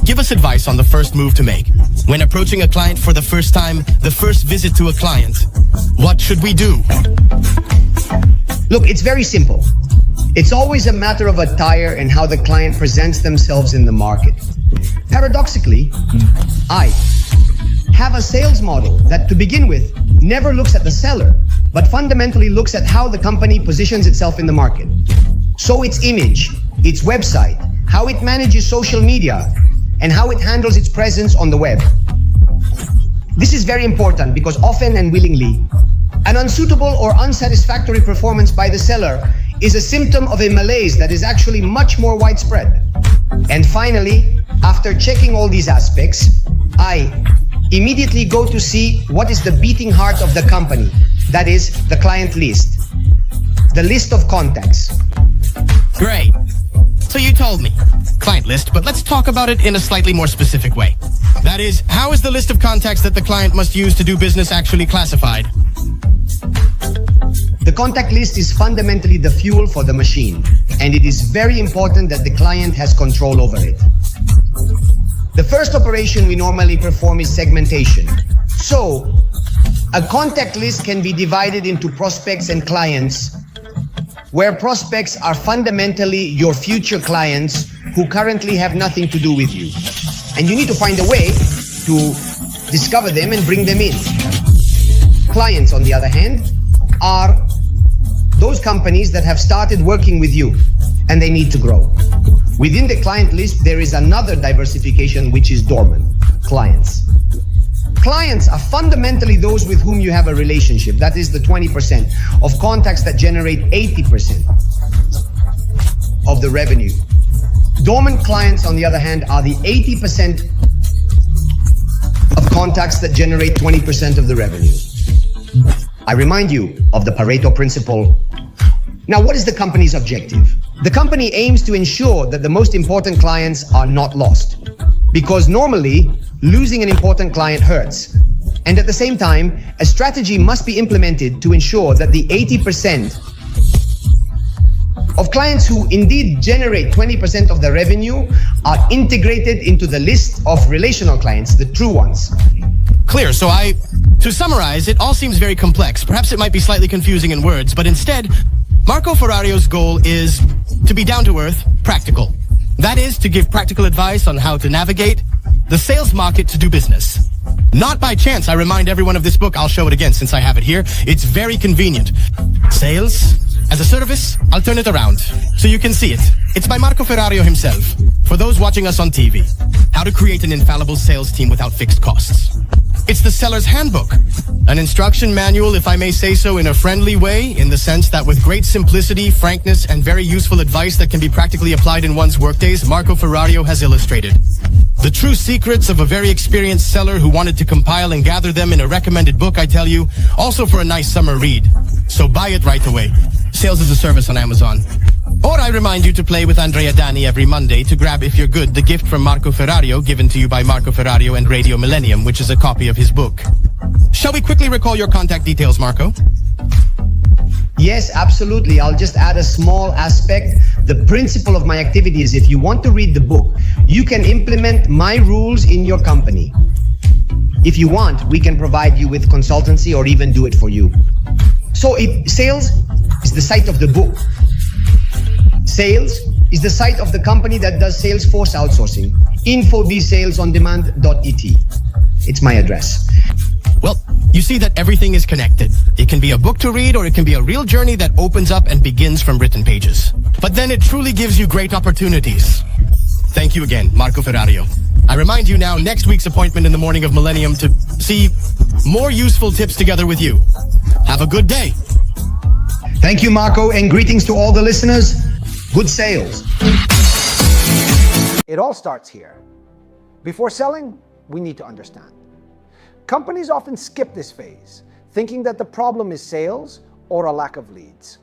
Give us advice on the first move to make. When approaching a client for the first time, the first visit to a client, what should we do? Look, it's very simple. It's always a matter of attire and how the client presents themselves in the market. Paradoxically, I have a sales model that, to begin with, never looks at the seller, but fundamentally looks at how the company positions itself in the market. So its image, its website, how it manages social media, and how it handles its presence on the web. This is very important because often and willingly, an unsuitable or unsatisfactory performance by the seller is a symptom of a malaise that is actually much more widespread. And finally, after checking all these aspects, I immediately go to see what is the beating heart of the company. That is the client list, the list of contacts. Great. So you told me, client list, but let's talk about it in a slightly more specific way. That is, how is the list of contacts that the client must use to do business actually classified? The contact list is fundamentally the fuel for the machine, and it is very important that the client has control over it. The first operation we normally perform is segmentation. So, a contact list can be divided into prospects and clients, where prospects are fundamentally your future clients who currently have nothing to do with you. And you need to find a way to discover them and bring them in. Clients, on the other hand, are those companies that have started working with you and they need to grow. Within the client list, there is another diversification which is dormant, clients. Clients are fundamentally those with whom you have a relationship. That is the 20% of contacts that generate 80% of the revenue. Dormant clients, on the other hand, are the 80% of contacts that generate 20% of the revenue. I remind you of the Pareto principle. Now, what is the company's objective? The company aims to ensure that the most important clients are not lost, because normally losing an important client hurts. And at the same time, a strategy must be implemented to ensure that the 80% of clients who indeed generate 20% of the revenue are integrated into the list of relational clients, the true ones. Clear. So to summarize, it all seems very complex. Perhaps it might be slightly confusing in words, but instead, Marco Ferrario's goal is to be down to earth, practical. That is, to give practical advice on how to navigate the sales market to do business. Not by chance, I remind everyone of this book. I'll show it again since I have it here. It's very convenient. Sales as a service, I'll turn it around so you can see it. It's by Marco Ferrario himself. For those watching us on TV, how to create an infallible sales team without fixed costs. It's the seller's handbook, an instruction manual, if I may say so, in a friendly way, in the sense that with great simplicity, frankness, and very useful advice that can be practically applied in one's workdays, Marco Ferrario has illustrated the true secrets of a very experienced seller who wanted to compile and gather them in a recommended book, I tell you, also for a nice summer read. So buy it right away. Sales as a service on Amazon. Or I remind you to play with Andrea Dani every Monday to grab, if you're good, the gift from Marco Ferrario given to you by Marco Ferrario and Radio Millennium, which is a copy of his book. Shall we quickly recall your contact details, Marco? Yes, absolutely. I'll just add a small aspect. The principle of my activity is if you want to read the book, you can implement my rules in your company. If you want, we can provide you with consultancy or even do it for you. So sales is the site of the book. Sales is the site of the company that does Salesforce outsourcing. infobsalesondemand.et. It's my address. Well, you see that everything is connected. It can be a book to read, or it can be a real journey that opens up and begins from written pages. But then it truly gives you great opportunities. Thank you again, Marco Ferrario. I remind you now, next week's appointment in the morning of Millennium to see more useful tips together with you. Have a good day. Thank you, Marco, and greetings to all the listeners. Good sales. It all starts here. Before selling, we need to understand. Companies often skip this phase, thinking that the problem is sales or a lack of leads.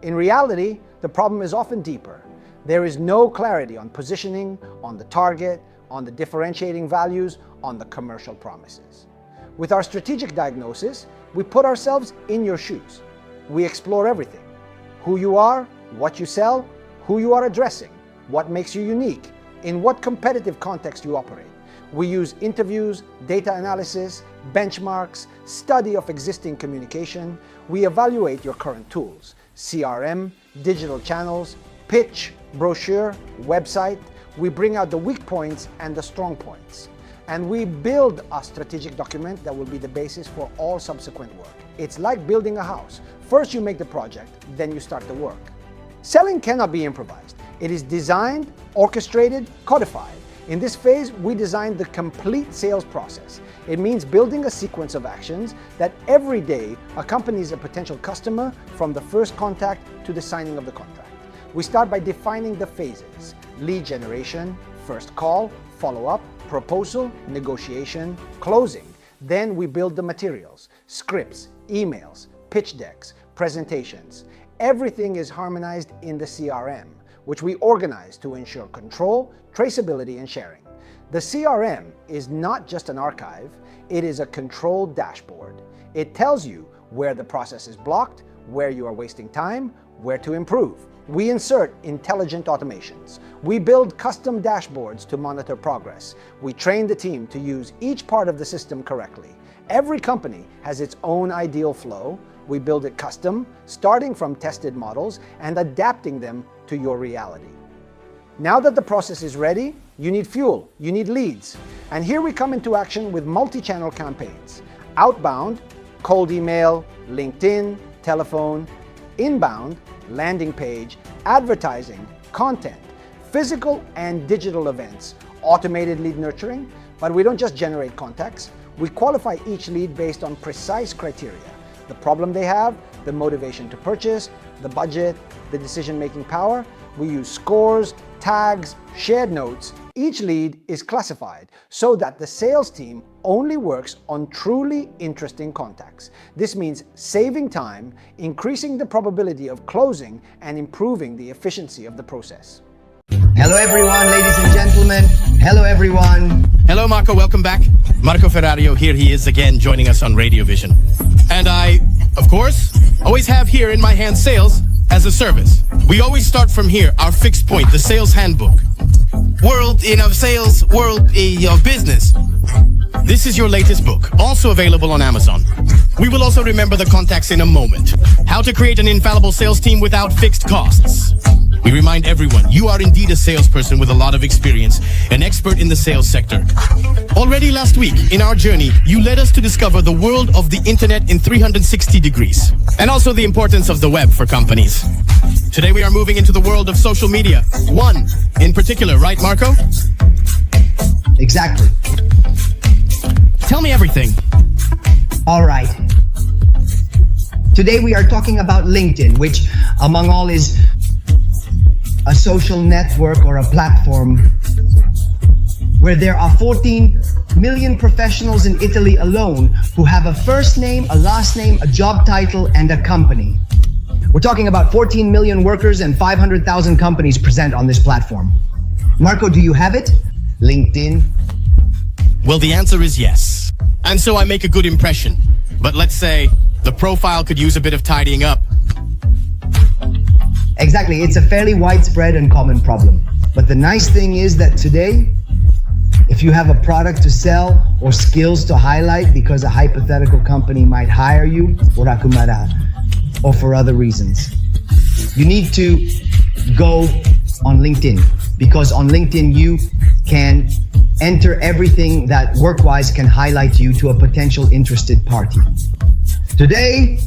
In reality, the problem is often deeper. There is no clarity on positioning, on the target, on the differentiating values, on the commercial promises. With our strategic diagnosis, we put ourselves in your shoes. We explore everything: who you are, what you sell, who you are addressing, what makes you unique, in what competitive context you operate. We use interviews, data analysis, benchmarks, study of existing communication. We evaluate your current tools: CRM, digital channels, pitch, brochure, website. We bring out the weak points and the strong points. and we build a strategic document that will be the basis for all subsequent work. It's like building a house. First you make the project, then you start the work. Selling cannot be improvised. It is designed, orchestrated, codified. In this phase, we design the complete sales process. It means building a sequence of actions that every day accompanies a potential customer from the first contact to the signing of the contract. We start by defining the phases: lead generation, first call, follow-up, proposal, negotiation, closing. Then we build the materials: scripts, emails, pitch decks, presentations. Everything is harmonized in the CRM, which we organize to ensure control, traceability, and sharing. The CRM is not just an archive, it is a control dashboard. It tells you where the process is blocked, where you are wasting time, where to improve. We insert intelligent automations. We build custom dashboards to monitor progress. We train the team to use each part of the system correctly. Every company has its own ideal flow. We build it custom, starting from tested models and adapting them to your reality. Now that the process is ready, you need fuel, you need leads. And here we come into action with multi-channel campaigns. Outbound, cold email, LinkedIn, telephone. Inbound, landing page, advertising, content, physical and digital events, automated lead nurturing. But we don't just generate contacts. We qualify each lead based on precise criteria: the problem they have, the motivation to purchase, the budget, the decision-making power. We use scores, tags, shared notes. Each lead is classified so that the sales team only works on truly interesting contacts. This means saving time, increasing the probability of closing, and improving the efficiency of the process. Hello everyone, ladies and gentlemen. Hello everyone. Hello, Marco. Welcome back. Marco Ferrario, here he is again joining us on Radio Vision. And I, of course, always have here in my hand sales as a service. We always start from here, our fixed point, the sales handbook. World in of sales, world in of business. This is your latest book, also available on Amazon. We will also remember the contacts in a moment. How to create an infallible sales team without fixed costs. We remind everyone, you are indeed a salesperson with a lot of experience, an expert in the sales sector. Already last week, in our journey, you led us to discover the world of the internet in 360 degrees, and also the importance of the web for companies. Today we are moving into the world of social media. One in particular, right, Marco? Exactly. Tell me everything. All right. Today we are talking about LinkedIn, which among all is a social network or a platform where there are 14 million professionals in Italy alone who have a first name, a last name, a job title, and a company. We're talking about 14 million workers and 500,000 companies present on this platform. Marco, do you have it? LinkedIn? Well, the answer is yes. And so I make a good impression. But let's say the profile could use a bit of tidying up. Exactly, it's a fairly widespread and common problem. But the nice thing is that today, if you have a product to sell or skills to highlight because a hypothetical company might hire you, or for other reasons, you need to go on LinkedIn, because on LinkedIn you can enter everything that work-wise can highlight you to a potential interested party. Today,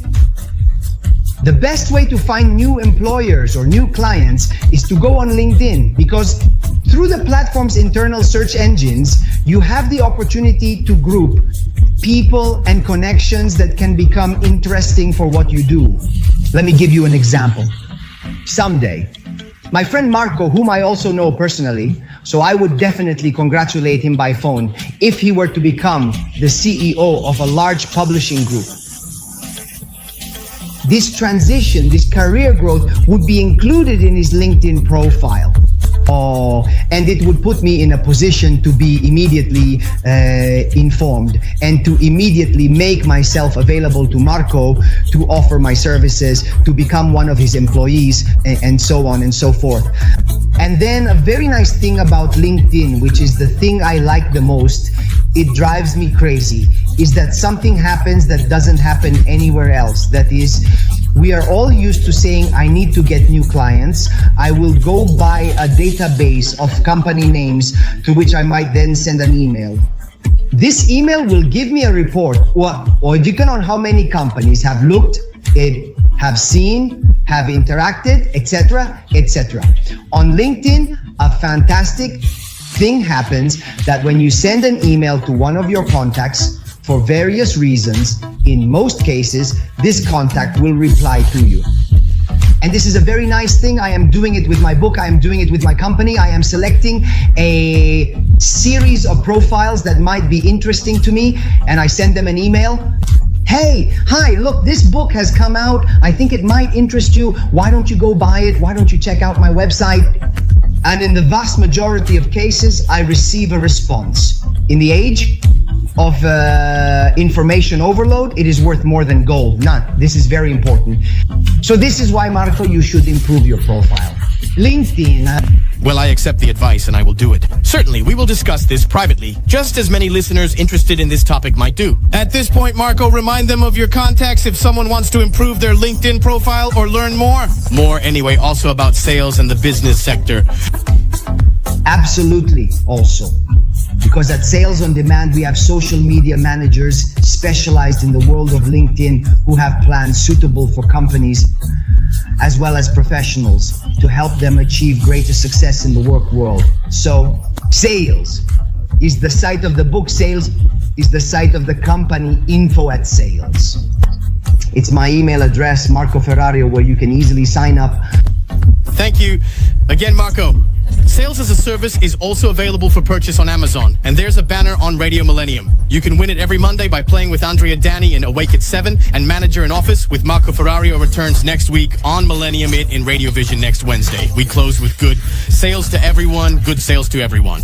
the best way to find new employers or new clients is to go on LinkedIn, because through the platform's internal search engines, you have the opportunity to group people and connections that can become interesting for what you do. Let me give you an example. Someday, my friend Marco, whom I also know personally, so I would definitely congratulate him by phone if he were to become the CEO of a large publishing group. This transition, this career growth would be included in his LinkedIn profile. And it would put me in a position to be immediately informed and to immediately make myself available to Marco to offer my services, to become one of his employees, and so on and so forth. And then a very nice thing about LinkedIn, which is the thing I like the most, it drives me crazy, is that something happens that doesn't happen anywhere else. That is, we are all used to saying, I need to get new clients. I will go buy a database of company names to which I might then send an email. This email will give me a report or depending on how many companies have looked, have seen, have interacted, etc., etc. On LinkedIn, a fantastic thing happens that when you send an email to one of your contacts for various reasons, in most cases, this contact will reply to you. And this is a very nice thing. I am doing it with my book. I am doing it with my company. I am selecting a series of profiles that might be interesting to me, and I send them an email. Hey, hi, look, this book has come out. I think it might interest you. Why don't you go buy it? Why don't you check out my website? And in the vast majority of cases, I receive a response. In the age of information overload, it is worth more than gold. None. This is very important. So this is why, Marco, you should improve your profile. LinkedIn. Well, I accept the advice and I will do it. Certainly, we will discuss this privately, just as many listeners interested in this topic might do. At this point, Marco, remind them of your contacts if someone wants to improve their LinkedIn profile or learn more. More, anyway, also about sales and the business sector. Absolutely, also. Because at Sales on Demand, we have social media managers specialized in the world of LinkedIn who have plans suitable for companies as well as professionals to help them achieve greater success in the work world. So, sales is the site of the book. Sales is the site of the company. info@sales. It's my email address, Marco Ferrario, where you can easily sign up. Thank you. Again, Marco. Sales as a Service is also available for purchase on Amazon, and there's a banner on Radio Millennium. You can win it every Monday by playing with Andrea Dani in Awake at 7, and Manager in Office with Marco Ferrario returns next week on Millennium It in Radio Vision next Wednesday. We close with good sales to everyone, good sales to everyone.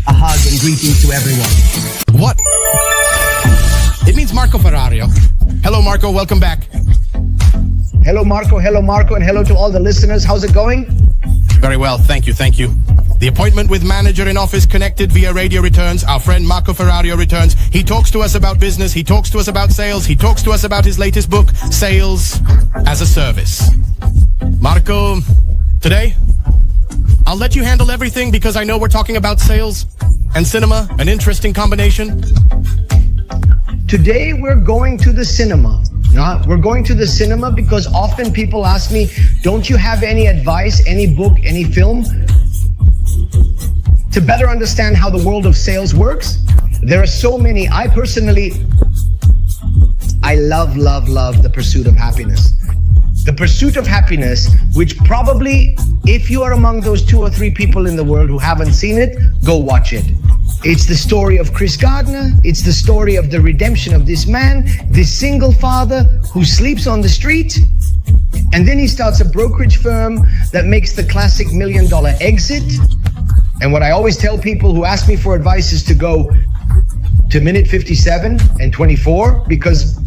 A hug and greetings to everyone. What? It means Marco Ferrario. Hello, Marco. Welcome back. Hello, Marco, and hello to all the listeners. How's it going? Very well, thank you. The appointment with Manager in Office connected via radio returns. Our friend Marco Ferrario returns. He talks to us about business. He talks to us about sales. He talks to us about his latest book, Sales as a Service. Marco, today, I'll let you handle everything because I know we're talking about sales and cinema, an interesting combination. Today, we're going to the cinema. We're going to the cinema because often people ask me, don't you have any advice, any book, any film to better understand how the world of sales works? There are so many. I love The Pursuit of Happiness. The Pursuit of Happiness, which probably, if you are among those 2 or 3 people in the world who haven't seen it, go watch it. It's the story of Chris Gardner. It's the story of the redemption of this man, this single father who sleeps on the street. And then he starts a brokerage firm that makes the classic $1 million exit. And what I always tell people who ask me for advice is to go to minute 57 and 24, because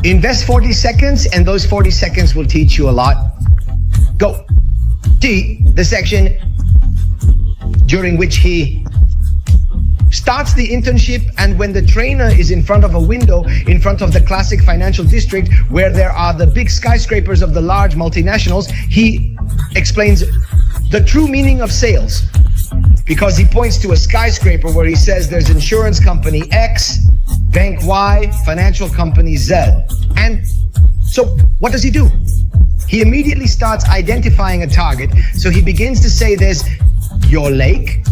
invest 40 seconds and those 40 seconds will teach you a lot. Go to the section during which he starts the internship, and when the trainer is in front of a window in front of the classic financial district where there are the big skyscrapers of the large multinationals, he explains the true meaning of sales, because he points to a skyscraper where he says there's insurance company X, bank Y, financial company Z. And so what does he do? He immediately starts identifying a target. So he begins to say there's your lake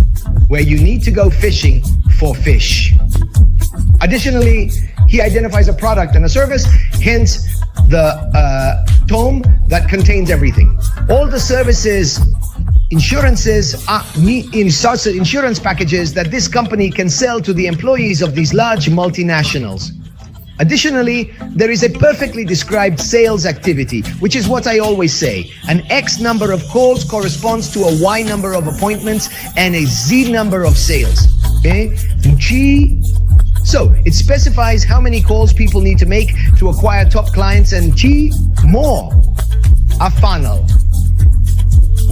where you need to go fishing for fish. Additionally, he identifies a product and a service, hence the tome that contains everything. All the services, insurances, insurance packages that this company can sell to the employees of these large multinationals. Additionally, there is a perfectly described sales activity, which is what I always say. An X number of calls corresponds to a Y number of appointments and a Z number of sales. Okay? G. So it specifies how many calls people need to make to acquire top clients, and G, more. A funnel,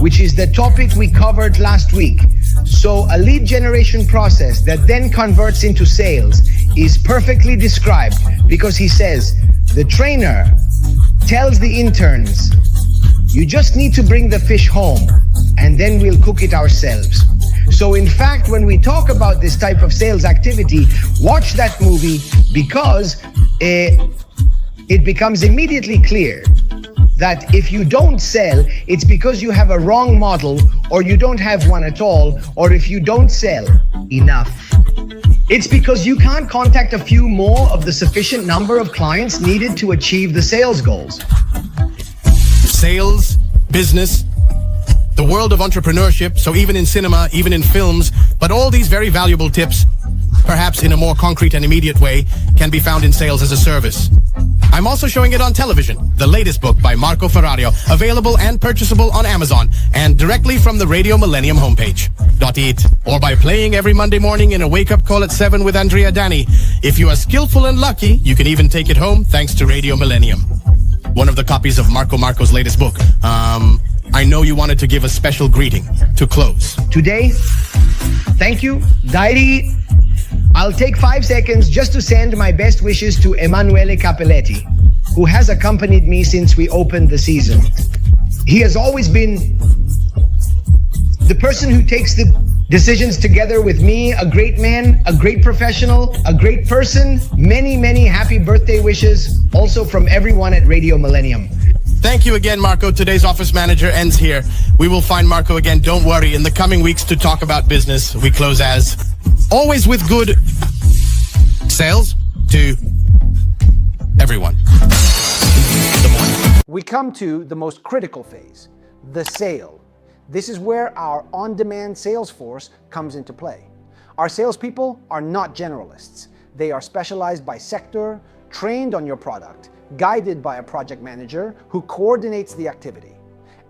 which is the topic we covered last week. So a lead generation process that then converts into sales is perfectly described, because he says the trainer tells the interns, you just need to bring the fish home and then we'll cook it ourselves. So in fact, when we talk about this type of sales activity, watch that movie, because it becomes immediately clear that if you don't sell, it's because you have a wrong model, or you don't have one at all, or if you don't sell enough, it's because you can't contact a few more of the sufficient number of clients needed to achieve the sales goals. Sales, business, the world of entrepreneurship, so even in cinema, even in films, but all these very valuable tips, perhaps in a more concrete and immediate way, can be found in Sales as a Service. I'm also showing it on television, the latest book by Marco Ferrario, available and purchasable on Amazon and directly from the Radio Millennium homepage. .it, or by playing every Monday morning in a wake-up call at 7 with Andrea Dani. If you are skillful and lucky, you can even take it home thanks to Radio Millennium. One of the copies of Marco's latest book. I know you wanted to give a special greeting to close. Today, thank you, Dairi. I'll take 5 seconds just to send my best wishes to Emanuele Capelletti, who has accompanied me since we opened the season. He has always been the person who takes the decisions together with me, a great man, a great professional, a great person. Many, many happy birthday wishes also from everyone at Radio Millennium. Thank you again, Marco. Today's Office Manager ends here. We will find Marco again, don't worry, in the coming weeks to talk about business. We close as always with good sales to everyone. We come to the most critical phase, the sale. This is where our on-demand sales force comes into play. Our salespeople are not generalists. They are specialized by sector, trained on your product, guided by a project manager who coordinates the activity.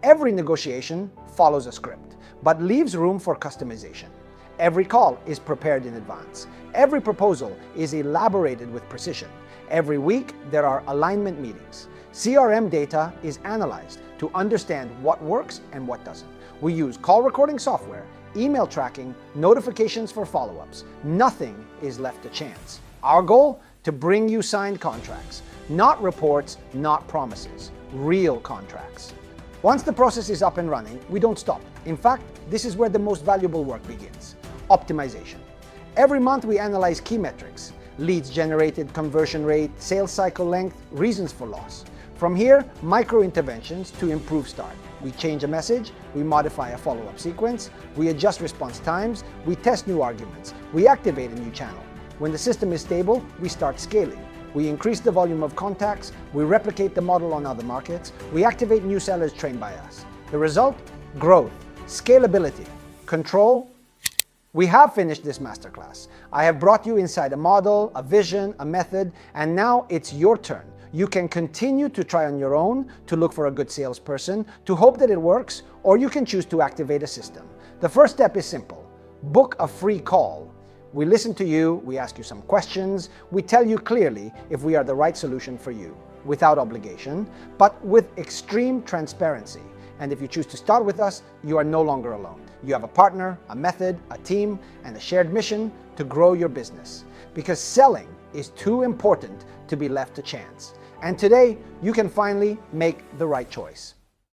Every negotiation follows a script, but leaves room for customization. Every call is prepared in advance. Every proposal is elaborated with precision. Every week, there are alignment meetings. CRM data is analyzed to understand what works and what doesn't. We use call recording software, email tracking, notifications for follow-ups. Nothing is left to chance. Our goal? To bring you signed contracts. Not reports, not promises. Real contracts. Once the process is up and running, we don't stop. In fact, this is where the most valuable work begins. Optimization. Every month we analyze key metrics: leads generated, conversion rate, sales cycle length, reasons for loss. From here, micro interventions to improve start. We change a message, we modify a follow-up sequence, we adjust response times, we test new arguments, we activate a new channel. When the system is stable, we start scaling. We increase the volume of contacts, we replicate the model on other markets, we activate new sellers trained by us. The result? Growth, scalability, control. We have finished this masterclass. I have brought you inside a model, a vision, a method, and now it's your turn. You can continue to try on your own, to look for a good salesperson, to hope that it works, or you can choose to activate a system. The first step is simple. Book a free call. We listen to you, we ask you some questions, we tell you clearly if we are the right solution for you, without obligation, but with extreme transparency. And if you choose to start with us, you are no longer alone. You have a partner, a method, a team, and a shared mission to grow your business. Because selling is too important to be left to chance. And today, you can finally make the right choice.